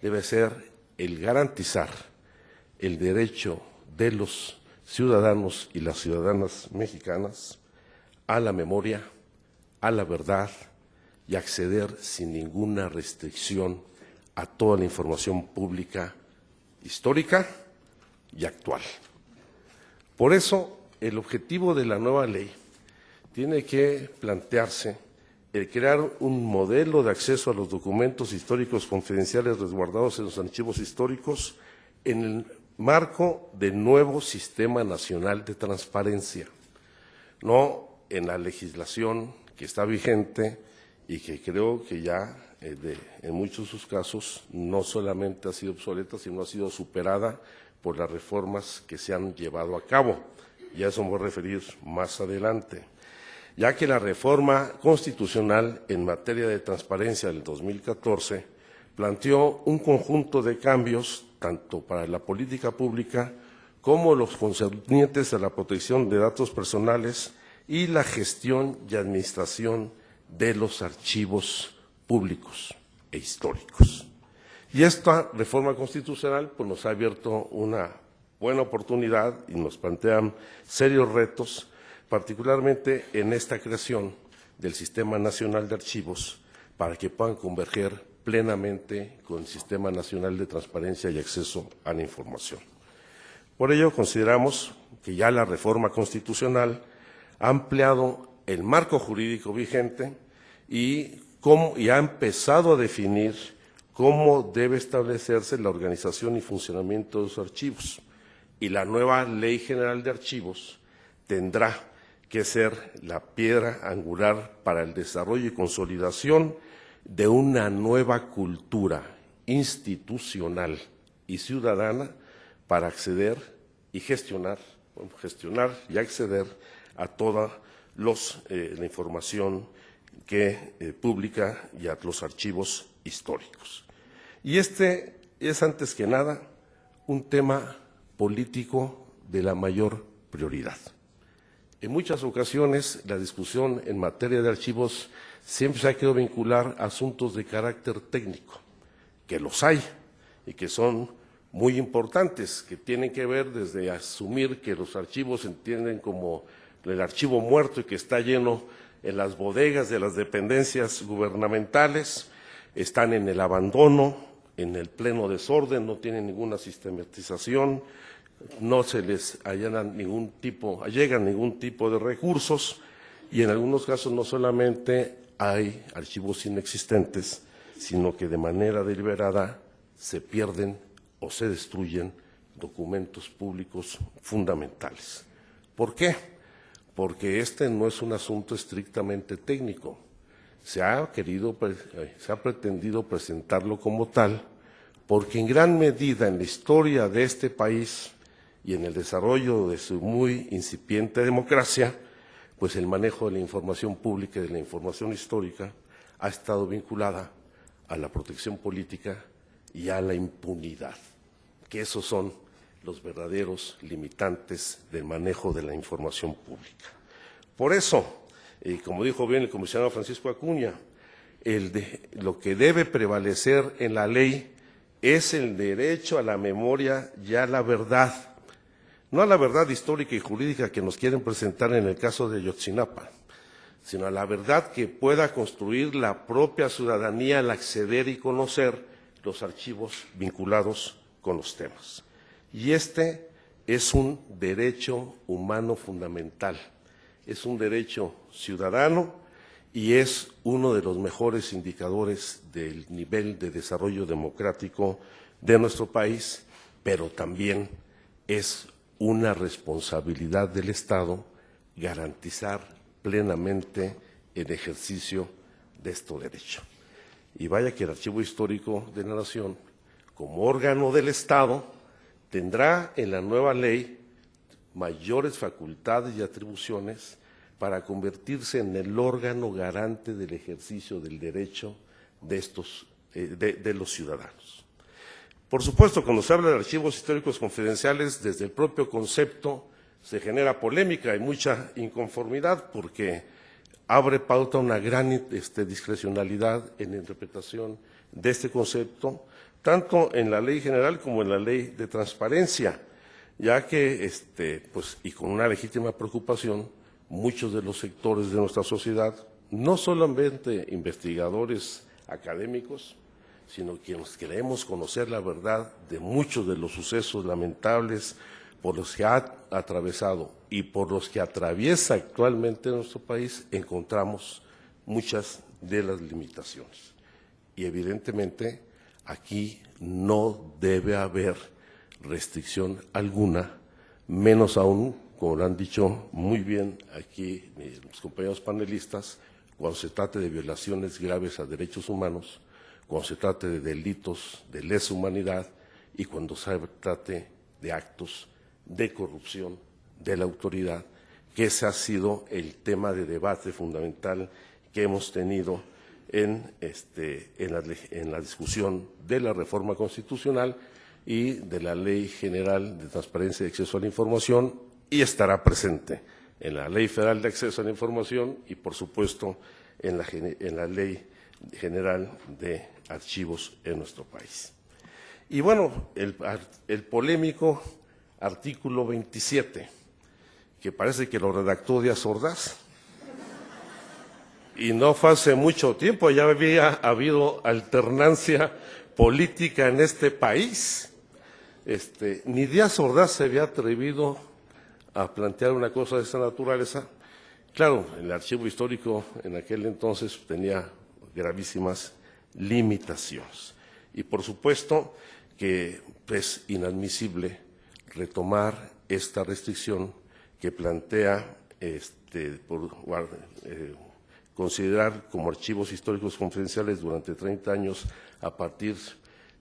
debe ser el garantizar el derecho de los ciudadanos y las ciudadanas mexicanas a la memoria, a la verdad y acceder sin ninguna restricción a toda la información pública histórica y actual. Por eso, el objetivo de la nueva ley tiene que plantearse el crear un modelo de acceso a los documentos históricos confidenciales resguardados en los archivos históricos en el marco del nuevo Sistema Nacional de Transparencia, no en la legislación que está vigente y que creo que ya en muchos de sus casos no solamente ha sido obsoleta, sino ha sido superada por las reformas que se han llevado a cabo. Y a eso me voy a referir más adelante, ya que la reforma constitucional en materia de transparencia del 2014 planteó un conjunto de cambios tanto para la política pública como los concernientes a la protección de datos personales y la gestión y administración de los archivos públicos e históricos. Y esta reforma constitucional pues, nos ha abierto una buena oportunidad y nos plantean serios retos, particularmente en esta creación del Sistema Nacional de Archivos, para que puedan converger plenamente con el Sistema Nacional de Transparencia y Acceso a la Información. Por ello, consideramos que ya la reforma constitucional ha ampliado el marco jurídico vigente y ha empezado a definir cómo debe establecerse la organización y funcionamiento de los archivos. Y la nueva Ley General de Archivos tendrá que ser la piedra angular para el desarrollo y consolidación de una nueva cultura institucional y ciudadana para acceder y gestionar y acceder a toda la información pública y a los archivos históricos. Y este es, antes que nada, un tema político de la mayor prioridad. En muchas ocasiones, la discusión en materia de archivos siempre se ha querido vincular a asuntos de carácter técnico, que los hay y que son muy importantes, que tienen que ver desde asumir que los archivos se entienden como el archivo muerto y que está lleno en las bodegas de las dependencias gubernamentales, están en el abandono, en el pleno desorden, no tienen ninguna sistematización, no se les allegan ningún tipo de recursos, y en algunos casos no solamente hay archivos inexistentes, sino que de manera deliberada se pierden o se destruyen documentos públicos fundamentales. ¿Por qué? Porque este no es un asunto estrictamente técnico. Se ha pretendido presentarlo como tal, porque en gran medida en la historia de este país y en el desarrollo de su muy incipiente democracia, pues el manejo de la información pública y de la información histórica ha estado vinculada a la protección política y a la impunidad, que esos son los verdaderos limitantes del manejo de la información pública. Por eso, como dijo bien el comisionado Francisco Acuña, lo que debe prevalecer en la ley es el derecho a la memoria y a la verdad, no a la verdad histórica y jurídica que nos quieren presentar en el caso de Ayotzinapa, sino a la verdad que pueda construir la propia ciudadanía al acceder y conocer los archivos vinculados con los temas. Y este es un derecho humano fundamental, es un derecho ciudadano y es uno de los mejores indicadores del nivel de desarrollo democrático de nuestro país, pero también es una responsabilidad del Estado garantizar plenamente el ejercicio de este derecho. Y vaya que el Archivo Histórico de la Nación, como órgano del Estado, tendrá en la nueva ley mayores facultades y atribuciones para convertirse en el órgano garante del ejercicio del derecho de los ciudadanos. Por supuesto, cuando se habla de archivos históricos confidenciales, desde el propio concepto se genera polémica y mucha inconformidad porque abre pauta a una gran discrecionalidad en la interpretación de este concepto, tanto en la ley general como en la ley de transparencia, ya que, y con una legítima preocupación, muchos de los sectores de nuestra sociedad, no solamente investigadores académicos, sino quienes queremos conocer la verdad de muchos de los sucesos lamentables por los que ha atravesado y por los que atraviesa actualmente nuestro país, encontramos muchas de las limitaciones. Y evidentemente aquí no debe haber restricción alguna, menos aún, como lo han dicho muy bien aquí mis compañeros panelistas, cuando se trate de violaciones graves a derechos humanos, cuando se trate de delitos de lesa humanidad y cuando se trate de actos de corrupción de la autoridad, que ese ha sido el tema de debate fundamental que hemos tenido en la discusión de la reforma constitucional y de la Ley General de Transparencia y Acceso a la Información, y estará presente en la Ley Federal de Acceso a la Información y, por supuesto, en la Ley General de Archivos en nuestro país. Y bueno, el polémico artículo 27, que parece que lo redactó Díaz Ordaz, y no fue hace mucho tiempo, ya había habido alternancia política en este país. Ni Díaz Ordaz se había atrevido a plantear una cosa de esta naturaleza. Claro, el archivo histórico en aquel entonces tenía gravísimas limitaciones. Y por supuesto que es inadmisible retomar esta restricción que plantea considerar como archivos históricos confidenciales durante 30 años a partir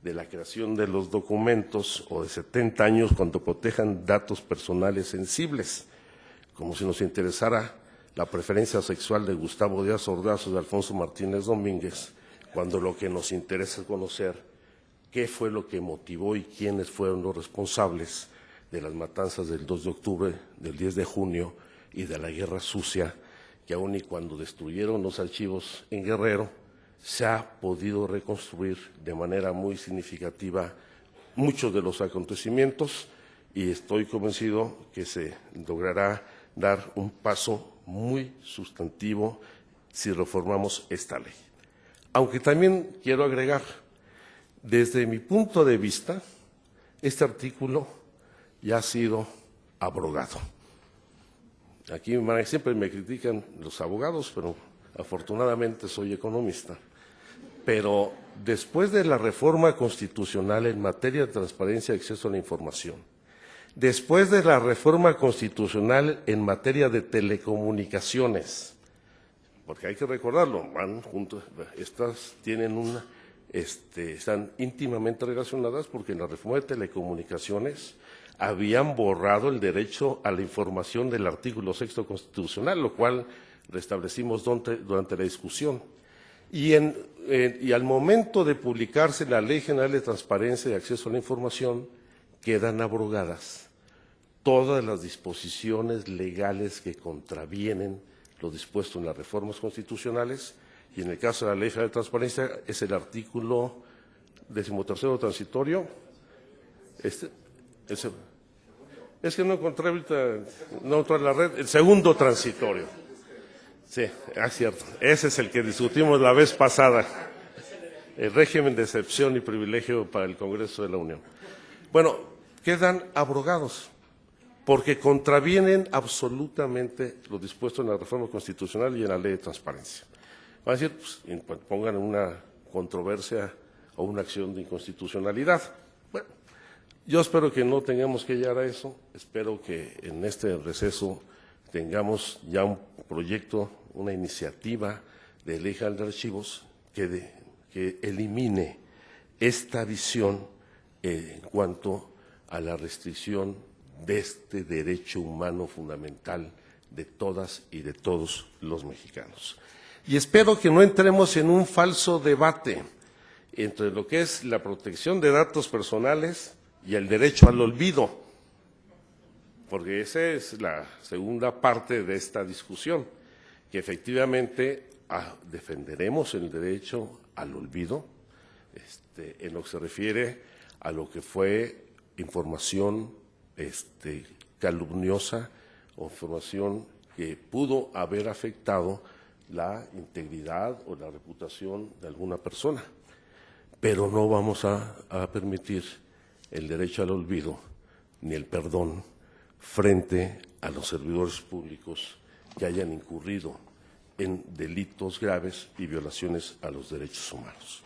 de la creación de los documentos, o de 70 años cuando protejan datos personales sensibles, como si nos interesara la preferencia sexual de Gustavo Díaz Ordaz o de Alfonso Martínez Domínguez, cuando lo que nos interesa es conocer qué fue lo que motivó y quiénes fueron los responsables de las matanzas del 2 de octubre, del 10 de junio y de la Guerra Sucia, que aun y cuando destruyeron los archivos en Guerrero, se ha podido reconstruir de manera muy significativa muchos de los acontecimientos, y estoy convencido que se logrará dar un paso muy sustantivo si reformamos esta ley. Aunque también quiero agregar, desde mi punto de vista, este artículo ya ha sido abrogado. Aquí siempre me critican los abogados, pero afortunadamente soy economista. Pero después de la reforma constitucional en materia de transparencia y acceso a la información, después de la reforma constitucional en materia de telecomunicaciones, porque hay que recordarlo, van juntos, estas tienen están íntimamente relacionadas, porque en la reforma de telecomunicaciones habían borrado el derecho a la información del artículo 6º constitucional, lo cual restablecimos durante la discusión. Y al momento de publicarse la Ley General de Transparencia y Acceso a la Información, quedan abrogadas todas las disposiciones legales que contravienen lo dispuesto en las reformas constitucionales, y en el caso de la Ley General de Transparencia es el artículo 13º transitorio. Es que no encontré ahorita, no entró en la red, el segundo transitorio. Sí, es cierto, ese es el que discutimos la vez pasada, el régimen de excepción y privilegio para el Congreso de la Unión. Bueno, quedan abrogados, porque contravienen absolutamente lo dispuesto en la reforma constitucional y en la Ley de Transparencia. Van a decir, pues, pongan una controversia o una acción de inconstitucionalidad. Bueno, yo espero que no tengamos que llegar a eso, espero que en este receso tengamos ya un proyecto, una iniciativa de ley general de archivos que elimine esta visión en cuanto a la restricción de este derecho humano fundamental de todas y de todos los mexicanos. Y espero que no entremos en un falso debate entre lo que es la protección de datos personales y el derecho al olvido, porque esa es la segunda parte de esta discusión, que efectivamente defenderemos el derecho al olvido en lo que se refiere a lo que fue información calumniosa o información que pudo haber afectado la integridad o la reputación de alguna persona, pero no vamos a permitir el derecho al olvido ni el perdón frente a los servidores públicos que hayan incurrido en delitos graves y violaciones a los derechos humanos.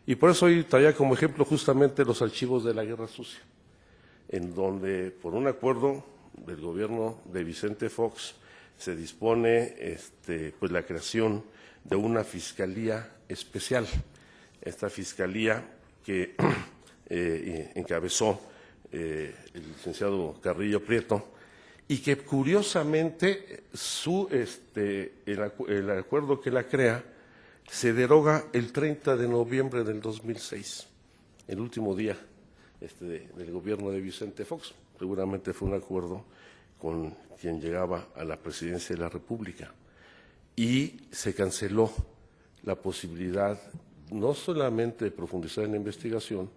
Y por eso hoy traía como ejemplo justamente los archivos de la Guerra Sucia, en donde por un acuerdo del gobierno de Vicente Fox se dispone pues la creación de una fiscalía especial. Esta fiscalía que encabezó el licenciado Carrillo Prieto, y que curiosamente el acuerdo que la crea se deroga el 30 de noviembre del 2006, el último día del gobierno de Vicente Fox. Seguramente fue un acuerdo con quien llegaba a la presidencia de la República, y se canceló la posibilidad no solamente de profundizar en la investigación,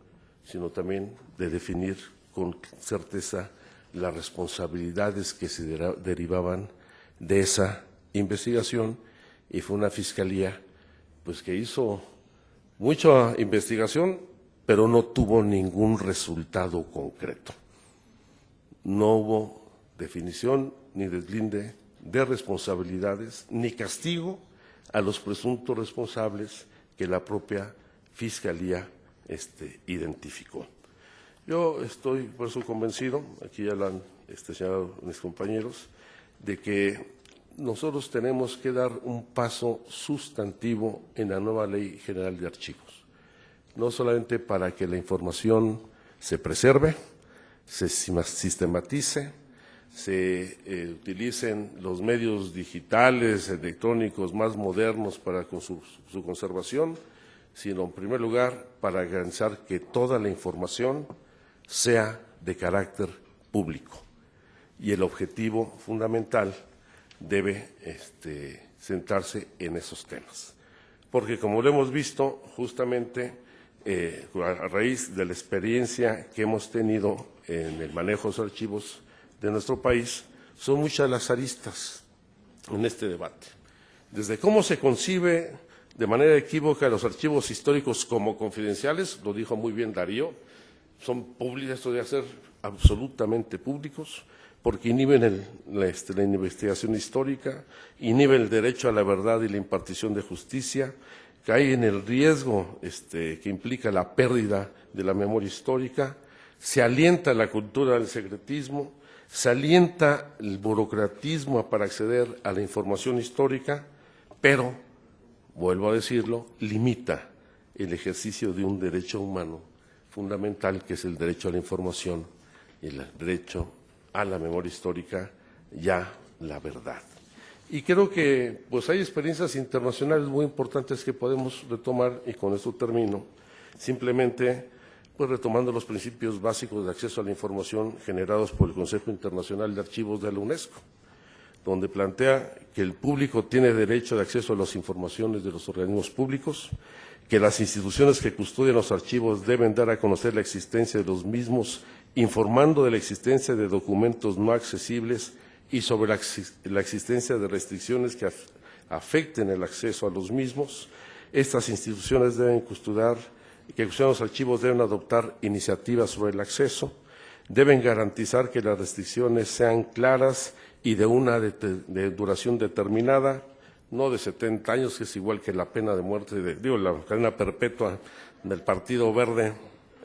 sino también de definir con certeza las responsabilidades que se derivaban de esa investigación. Y fue una fiscalía pues que hizo mucha investigación, pero no tuvo ningún resultado concreto. No hubo definición ni deslinde de responsabilidades, ni castigo a los presuntos responsables que la propia Fiscalía identificó. Yo estoy por eso convencido, aquí ya lo han señalado mis compañeros, de que nosotros tenemos que dar un paso sustantivo en la nueva Ley General de Archivos, no solamente para que la información se preserve, se sistematice, se utilicen los medios digitales, electrónicos más modernos para su conservación, sino en primer lugar para garantizar que toda la información sea de carácter público. Y el objetivo fundamental debe centrarse en esos temas. Porque como lo hemos visto, justamente a raíz de la experiencia que hemos tenido en el manejo de los archivos de nuestro país, son muchas las aristas en este debate. Desde cómo se concibe de manera equívoca los archivos históricos como confidenciales, lo dijo muy bien Darío, son públicos, esto debe ser absolutamente públicos, porque inhiben la investigación histórica, inhiben el derecho a la verdad y la impartición de justicia, cae en el riesgo que implica la pérdida de la memoria histórica, se alienta la cultura del secretismo, se alienta el burocratismo para acceder a la información histórica, pero, vuelvo a decirlo, limita el ejercicio de un derecho humano fundamental, que es el derecho a la información y el derecho a la memoria histórica y a la verdad. Y creo que pues hay experiencias internacionales muy importantes que podemos retomar, y con esto termino, simplemente pues retomando los principios básicos de acceso a la información generados por el Consejo Internacional de Archivos de la UNESCO, donde plantea que el público tiene derecho de acceso a las informaciones de los organismos públicos, que las instituciones que custodian los archivos deben dar a conocer la existencia de los mismos, informando de la existencia de documentos no accesibles y sobre la existencia de restricciones que afecten el acceso a los mismos. Estas instituciones deben custodiar los archivos, deben adoptar iniciativas sobre el acceso, deben garantizar que las restricciones sean claras y de una de duración determinada, no de 70 años, que es igual que la pena de muerte, la cadena perpetua del Partido Verde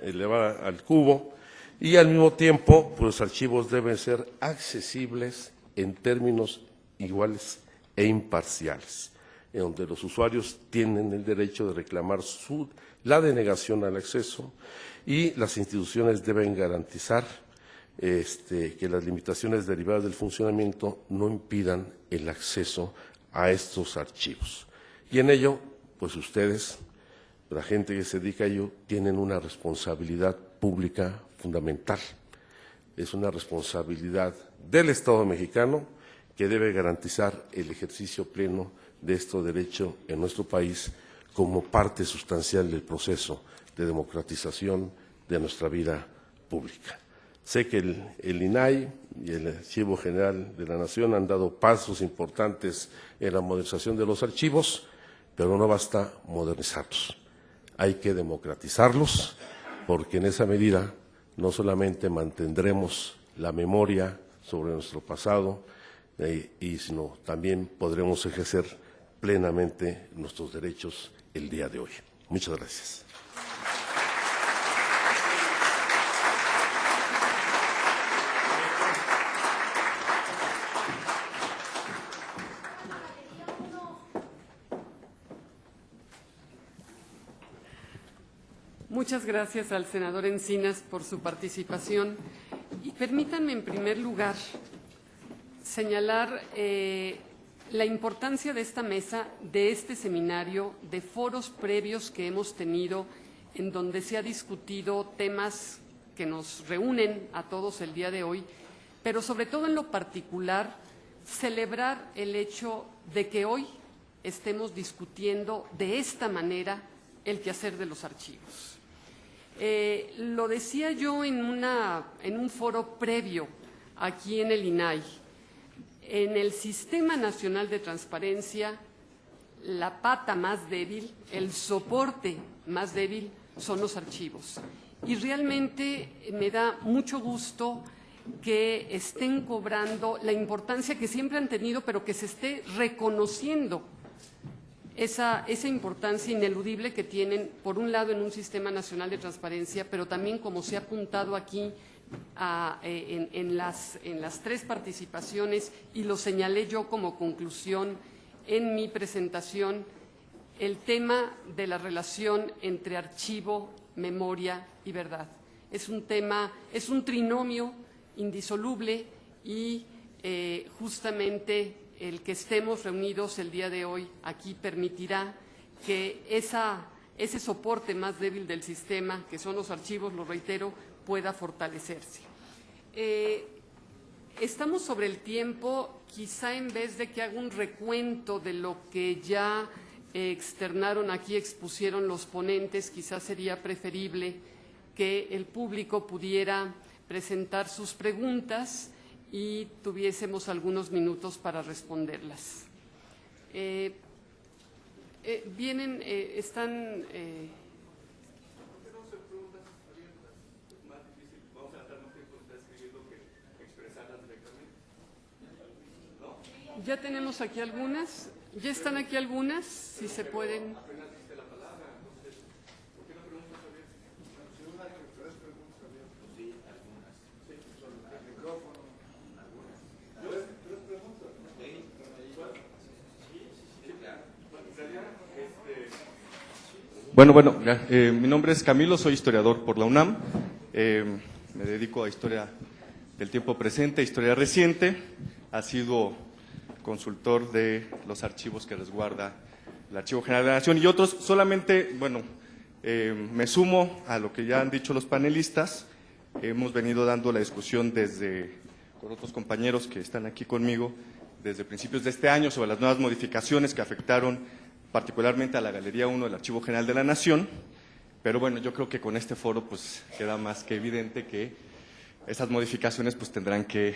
elevada al cubo, y al mismo tiempo pues, los archivos deben ser accesibles en términos iguales e imparciales, en donde los usuarios tienen el derecho de reclamar la denegación al acceso, y las instituciones deben garantizar que las limitaciones derivadas del funcionamiento no impidan el acceso a estos archivos. Y en ello, pues ustedes, la gente que se dedica a ello, tienen una responsabilidad pública fundamental. Es una responsabilidad del Estado mexicano que debe garantizar el ejercicio pleno de este derecho en nuestro país como parte sustancial del proceso de democratización de nuestra vida pública. Sé que el INAI y el Archivo General de la Nación han dado pasos importantes en la modernización de los archivos, pero no basta modernizarlos. Hay que democratizarlos, porque en esa medida no solamente mantendremos la memoria sobre nuestro pasado, sino también podremos ejercer plenamente nuestros derechos el día de hoy. Muchas gracias. Muchas gracias al senador Encinas por su participación. Y permítanme, en primer lugar, señalar la importancia de esta mesa, de este seminario, de foros previos que hemos tenido en donde se ha discutido temas que nos reúnen a todos el día de hoy, pero sobre todo en lo particular, celebrar el hecho de que hoy estemos discutiendo de esta manera el quehacer de los archivos. Lo decía yo en un foro previo aquí en el INAI. En el Sistema Nacional de Transparencia, la pata más débil, el soporte más débil son los archivos. Y realmente me da mucho gusto que estén cobrando la importancia que siempre han tenido, pero que se esté reconociendo esa importancia ineludible que tienen, por un lado, en un sistema nacional de transparencia, pero también, como se ha apuntado aquí en las tres participaciones, y lo señalé yo como conclusión en mi presentación, el tema de la relación entre archivo, memoria y verdad. Es un tema, es un trinomio indisoluble y justamente el que estemos reunidos el día de hoy aquí permitirá que ese soporte más débil del sistema, que son los archivos, lo reitero, pueda fortalecerse. Estamos sobre el tiempo, quizá en vez de que haga un recuento de lo que ya externaron aquí, expusieron los ponentes, quizá sería preferible que el público pudiera presentar sus preguntas y tuviésemos algunos minutos para responderlas. Están… Ya tenemos aquí algunas, ya están aquí algunas, si se pueden. Bueno, mi nombre es Camilo, soy historiador por la UNAM, me dedico a historia del tiempo presente, historia reciente, ha sido consultor de los archivos que resguarda el Archivo General de la Nación y otros. Solamente, me sumo a lo que ya han dicho los panelistas. Hemos venido dando la discusión con otros compañeros que están aquí conmigo, desde principios de este año, sobre las nuevas modificaciones que afectaron particularmente a la Galería 1 del Archivo General de la Nación. Pero bueno, yo creo que con este foro pues queda más que evidente que esas modificaciones pues tendrán que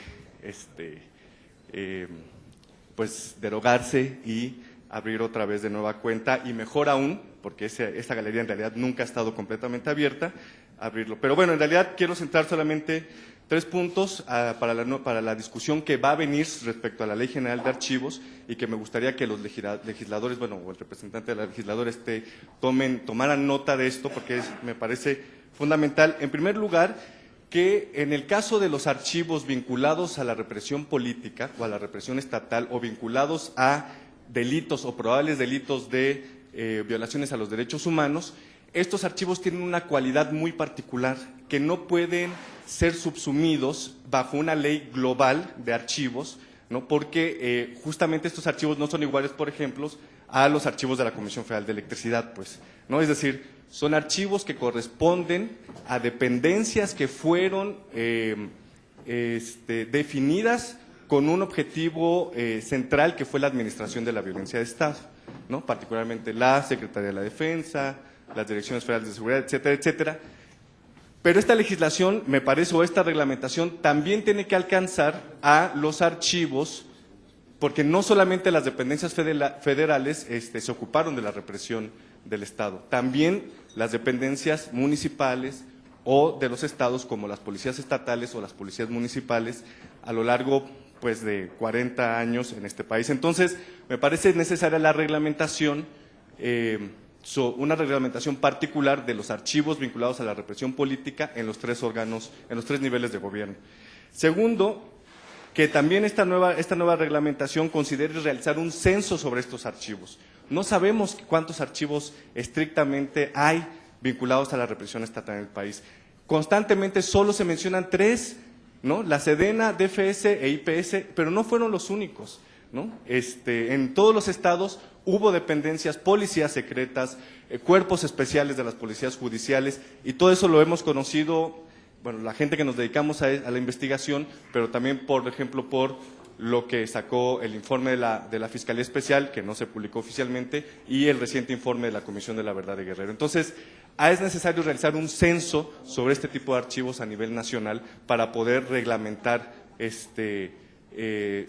pues derogarse y abrir otra vez de nueva cuenta, y mejor aún, porque esta galería en realidad nunca ha estado completamente abierta, abrirlo. Pero bueno, en realidad quiero centrar solamente 3 puntos para la discusión que va a venir respecto a la Ley General de Archivos, y que me gustaría que los legisladores, o el representante de los legisladores tomaran nota de esto, porque me parece fundamental. En primer lugar, que en el caso de los archivos vinculados a la represión política o a la represión estatal, o vinculados a delitos o probables delitos de violaciones a los derechos humanos, estos archivos tienen una cualidad muy particular, que no pueden ser subsumidos bajo una ley global de archivos, ¿no? Porque justamente estos archivos no son iguales, por ejemplo, a los archivos de la Comisión Federal de Electricidad, pues, ¿no? Es decir, son archivos que corresponden a dependencias que fueron definidas con un objetivo central, que fue la administración de la violencia de Estado, ¿no? Particularmente la Secretaría de la Defensa, las Direcciones Federales de Seguridad, etcétera, etcétera. Pero esta legislación, me parece, o esta reglamentación, también tiene que alcanzar a los archivos, porque no solamente las dependencias federales se ocuparon de la represión del Estado, también las dependencias municipales o de los estados, como las policías estatales o las policías municipales, a lo largo pues de 40 años en este país. Entonces, me parece necesaria la reglamentación, una reglamentación particular de los archivos vinculados a la represión política en los 3 órganos, en los 3 niveles de gobierno. Segundo, que también esta nueva reglamentación considere realizar un censo sobre estos archivos. No sabemos cuántos archivos estrictamente hay vinculados a la represión estatal en el país. Constantemente solo se mencionan 3, ¿no? La Sedena, DFS e IPS, pero no fueron los únicos, ¿no? En todos los estados hubo dependencias, policías secretas, cuerpos especiales de las policías judiciales, y todo eso lo hemos conocido, la gente que nos dedicamos a la investigación, pero también, por ejemplo, por lo que sacó el informe de la Fiscalía Especial, que no se publicó oficialmente, y el reciente informe de la Comisión de la Verdad de Guerrero. Entonces, es necesario realizar un censo sobre este tipo de archivos a nivel nacional para poder reglamentar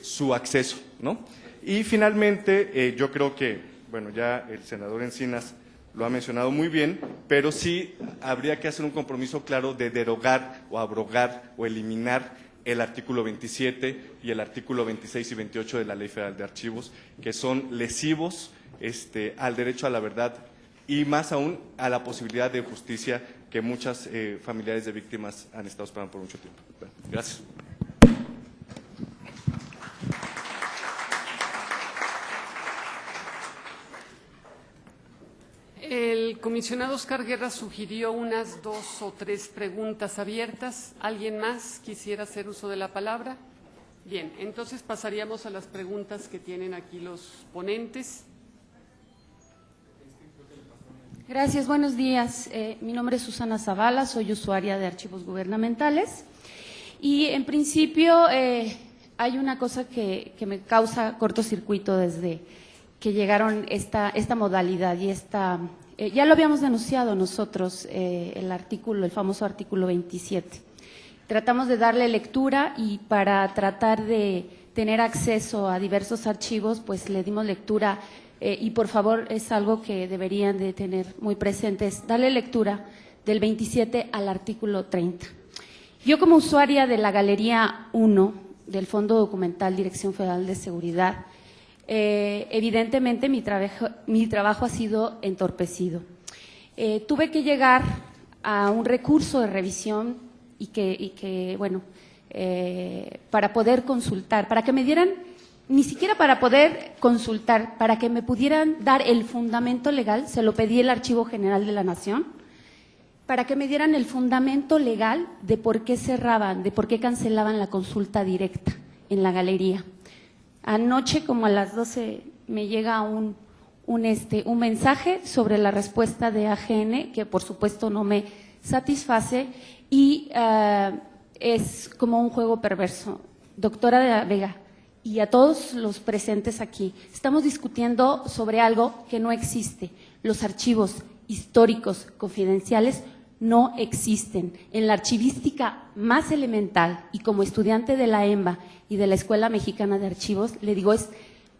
su acceso, ¿no? Y finalmente, yo creo que, ya el senador Encinas lo ha mencionado muy bien, pero sí habría que hacer un compromiso claro de derogar o abrogar o eliminar el artículo 27 y el artículo 26 y 28 de la Ley Federal de Archivos, que son lesivos al derecho a la verdad y más aún a la posibilidad de justicia que muchas familiares de víctimas han estado esperando por mucho tiempo. Bueno, gracias. El comisionado Oscar Guerra sugirió unas 2 o 3 preguntas abiertas. ¿Alguien más quisiera hacer uso de la palabra? Bien, entonces pasaríamos a las preguntas que tienen aquí los ponentes. Gracias, buenos días. Mi nombre es Susana Zavala, soy usuaria de archivos gubernamentales y en principio hay una cosa que me causa cortocircuito desde que llegaron esta modalidad y ya lo habíamos denunciado nosotros, el famoso artículo 27. Tratamos de darle lectura y para tratar de tener acceso a diversos archivos, pues le dimos lectura y por favor es algo que deberían de tener muy presentes, darle lectura del 27 al artículo 30. Yo como usuaria de la Galería 1 del Fondo Documental Dirección Federal de Seguridad, evidentemente mi trabajo ha sido entorpecido. Tuve que llegar a un recurso de revisión para poder consultar, para que me dieran, ni siquiera para poder consultar, para que me pudieran dar el fundamento legal, se lo pedí al Archivo General de la Nación, para que me dieran el fundamento legal de por qué cerraban, de por qué cancelaban la consulta directa en la galería. Anoche, como a las 12, me llega un mensaje sobre la respuesta de AGN, que por supuesto no me satisface, y es como un juego perverso. Doctora de la Vega, y a todos los presentes aquí, estamos discutiendo sobre algo que no existe. Los archivos históricos confidenciales no existen. En la archivística más elemental, y como estudiante de la EMBA y de la Escuela Mexicana de Archivos, le digo, es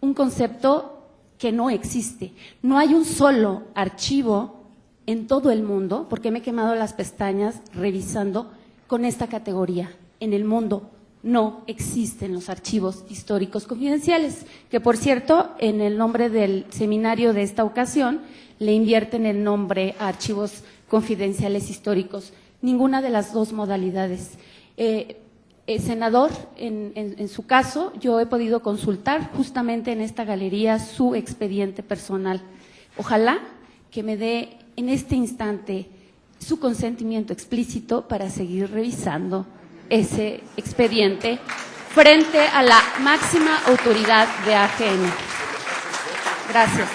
un concepto que no existe. No hay un solo archivo en todo el mundo, porque me he quemado las pestañas revisando con esta categoría. En el mundo no existen los archivos históricos confidenciales, que por cierto, en el nombre del seminario de esta ocasión, le invierten el nombre a archivos confidenciales históricos, ninguna de las dos modalidades. Senador, en su caso, yo he podido consultar justamente en esta galería su expediente personal. Ojalá que me dé en este instante su consentimiento explícito para seguir revisando ese expediente frente a la máxima autoridad de AGN. Gracias.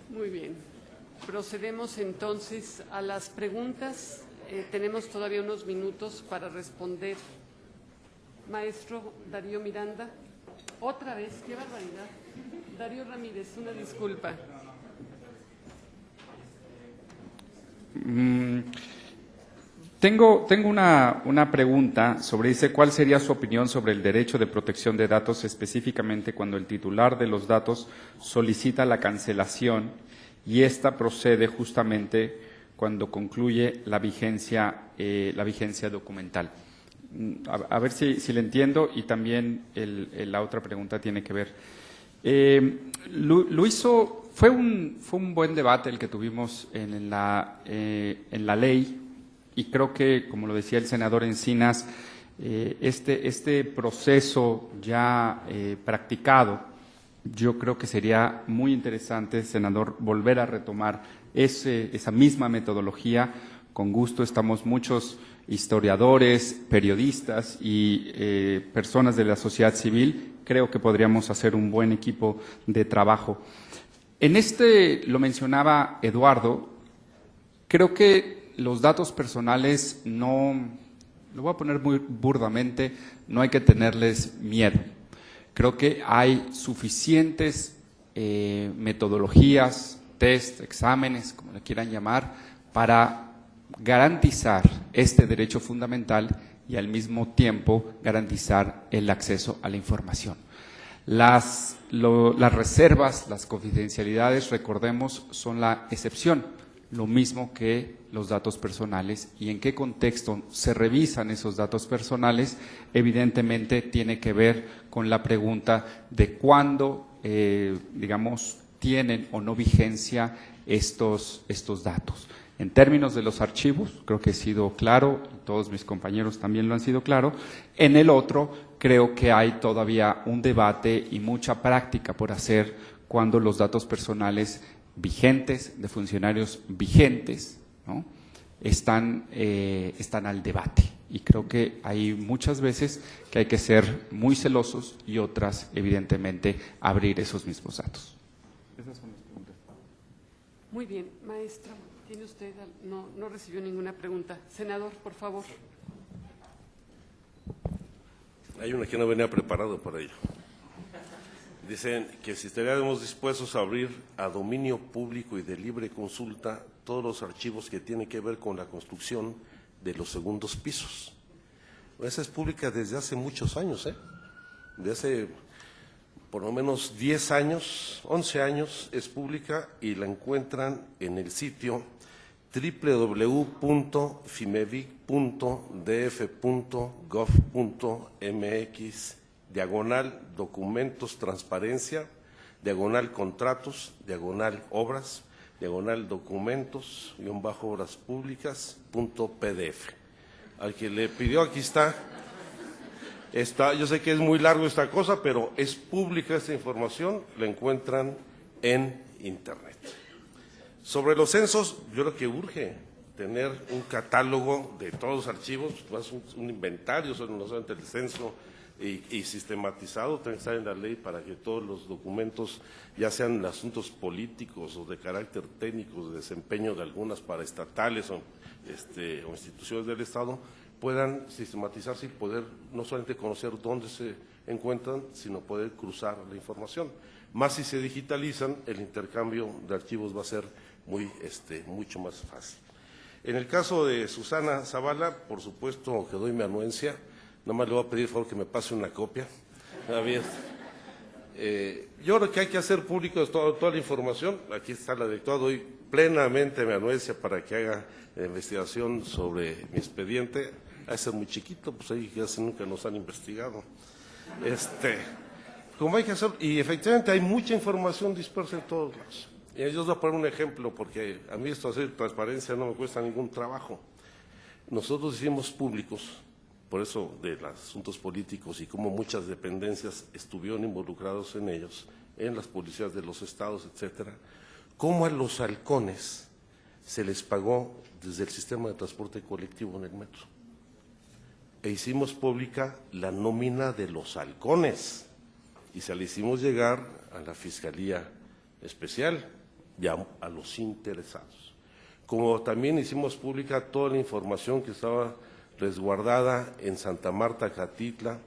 Muy bien. Procedemos entonces a las preguntas. Tenemos todavía unos minutos para responder. Maestro Darío Miranda. Otra vez, qué barbaridad. Darío Ramírez, una disculpa. Tengo una pregunta sobre, dice, ¿cuál sería su opinión sobre el derecho de protección de datos, específicamente cuando el titular de los datos solicita la cancelación y esta procede justamente cuando concluye la vigencia documental? A ver si le entiendo, y también la otra pregunta tiene que ver. Fue un buen debate el que tuvimos en la ley, y creo que, como lo decía el senador Encinas, este proceso ya practicado, yo creo que sería muy interesante, senador, volver a retomar esa misma metodología. Con gusto estamos muchos historiadores, periodistas y personas de la sociedad civil. Creo que podríamos hacer un buen equipo de trabajo. Lo mencionaba Eduardo, creo que los datos personales lo voy a poner muy burdamente, no hay que tenerles miedo. Creo que hay suficientes metodologías, test, exámenes, como le quieran llamar, para garantizar este derecho fundamental y al mismo tiempo garantizar el acceso a la información. Las reservas, las confidencialidades, recordemos, son la excepción. lo mismo que los datos personales, y en qué contexto se revisan esos datos personales, evidentemente tiene que ver con la pregunta de cuándo, digamos, tienen o no vigencia estos datos. En términos de los archivos, creo que he sido claro, todos mis compañeros también lo han sido claro. En el otro, creo que hay todavía un debate y mucha práctica por hacer cuando los datos personales vigentes, de funcionarios vigentes, ¿no?, están al debate. Y creo que hay muchas veces que hay que ser muy celosos y otras, evidentemente, abrir esos mismos datos. Esas son las preguntas. Muy bien, maestra. ¿Tiene usted? No recibió ninguna pregunta. Senador, por favor. Hay una que no venía preparado para ello. Dicen que si estaríamos dispuestos a abrir a dominio público y de libre consulta todos los archivos que tienen que ver con la construcción de los segundos pisos. Esa es pública desde hace muchos años, desde hace por lo menos 10 años, 11 años es pública y la encuentran en el sitio www.fimevic.df.gov.mx/documentos transparencia, /contratos, /obras, /documentos, _obras públicas.pdf. Al que le pidió, aquí está. Yo sé que es muy largo esta cosa, pero es pública esta información, la encuentran en Internet. Sobre los censos, yo creo que urge tener un catálogo de todos los archivos, más un inventario, no solamente el censo, y sistematizado, tiene que estar en la ley para que todos los documentos, ya sean asuntos políticos o de carácter técnico, de desempeño de algunas paraestatales o instituciones del Estado, puedan sistematizarse y poder no solamente conocer dónde se encuentran, sino poder cruzar la información. Más si se digitalizan, el intercambio de archivos va a ser mucho más fácil. En el caso de Susana Zavala, por supuesto que doy mi anuencia, nada más le voy a pedir, por favor, que me pase una copia. Yo creo que hay que hacer público toda la información, aquí está la directora, doy plenamente mi anuencia para que haga la investigación sobre mi expediente. Ha de ser muy chiquito, pues ahí casi nunca nos han investigado. Como hay que hacer, y efectivamente hay mucha información dispersa en todos lados. Y yo os voy a poner un ejemplo, porque a mí esto de hacer transparencia no me cuesta ningún trabajo. Nosotros hicimos públicos, por eso de los asuntos políticos y cómo muchas dependencias estuvieron involucrados en ellos, en las policías de los estados, etcétera, cómo a los halcones se les pagó desde el sistema de transporte colectivo en el metro. E hicimos pública la nómina de los halcones y se la hicimos llegar a la Fiscalía Especial y a los interesados. Como también hicimos pública toda la información que estaba resguardada en Santa Marta, Catitla,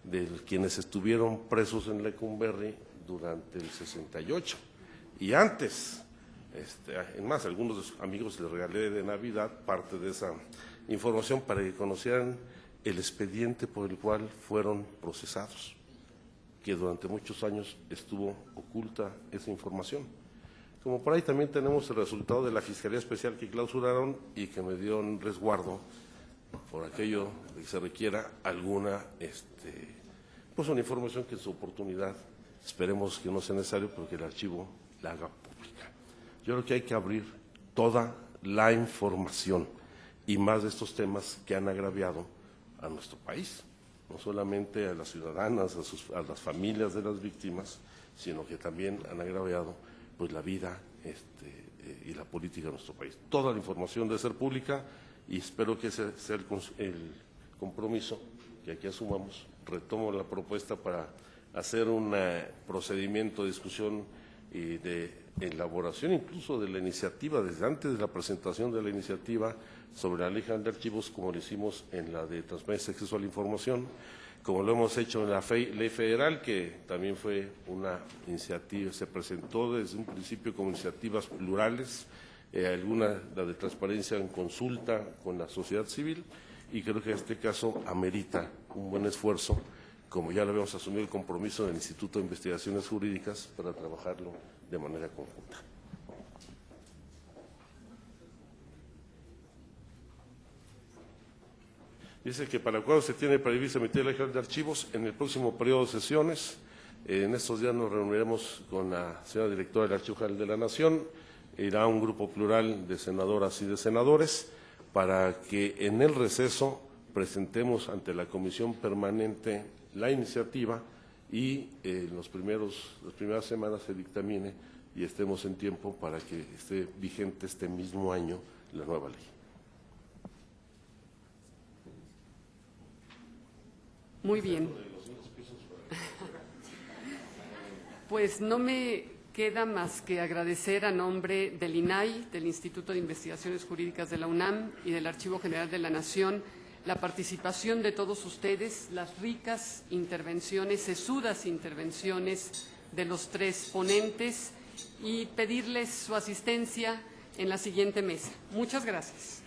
de quienes estuvieron presos en Lecumberri durante el 68 y antes. En más, a algunos de sus amigos les regalé de Navidad parte de esa información para que conocieran el expediente por el cual fueron procesados, que durante muchos años estuvo oculta esa información. Como por ahí también tenemos el resultado de la Fiscalía Especial que clausuraron y que me dio un resguardo por aquello de que se requiera alguna, pues una información que en su oportunidad esperemos que no sea necesario, pero que el archivo la haga pública. Yo creo que hay que abrir toda la información y más de estos temas que han agraviado a nuestro país, no solamente a las ciudadanas, a las familias de las víctimas, sino que también han agraviado pues la vida y la política de nuestro país. Toda la información debe ser pública y espero que ese sea el compromiso que aquí asumamos. Retomo la propuesta para hacer un procedimiento de discusión y de elaboración incluso de la iniciativa, desde antes de la presentación de la iniciativa sobre la Ley General de Archivos, como lo hicimos en la de Transparencia y Acceso a la Información, como lo hemos hecho en la Ley Federal, que también fue una iniciativa, se presentó desde un principio como iniciativas plurales, alguna, la de transparencia en consulta con la sociedad civil, y creo que en este caso amerita un buen esfuerzo, como ya lo habíamos asumido el compromiso del Instituto de Investigaciones Jurídicas para trabajarlo de manera conjunta. Dice que para el cual se tiene previsto emitir la Ley de Archivos en el próximo periodo de sesiones. En estos días nos reuniremos con la señora directora del Archivo General de la Nación. Irá un grupo plural de senadoras y de senadores para que en el receso presentemos ante la Comisión Permanente la iniciativa y en las primeras semanas se dictamine y estemos en tiempo para que esté vigente este mismo año la nueva ley. Muy bien. Pues no me queda más que agradecer a nombre del INAI, del Instituto de Investigaciones Jurídicas de la UNAM y del Archivo General de la Nación, la participación de todos ustedes, las ricas intervenciones, sesudas intervenciones de los tres ponentes y pedirles su asistencia en la siguiente mesa. Muchas gracias.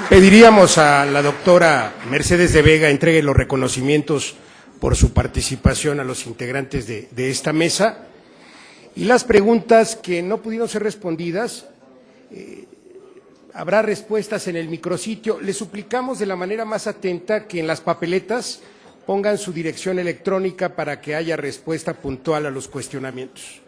Pediríamos a la doctora Mercedes de Vega entregue los reconocimientos por su participación a los integrantes de esta mesa y las preguntas que no pudieron ser respondidas, habrá respuestas en el micrositio. Les suplicamos de la manera más atenta que en las papeletas pongan su dirección electrónica para que haya respuesta puntual a los cuestionamientos.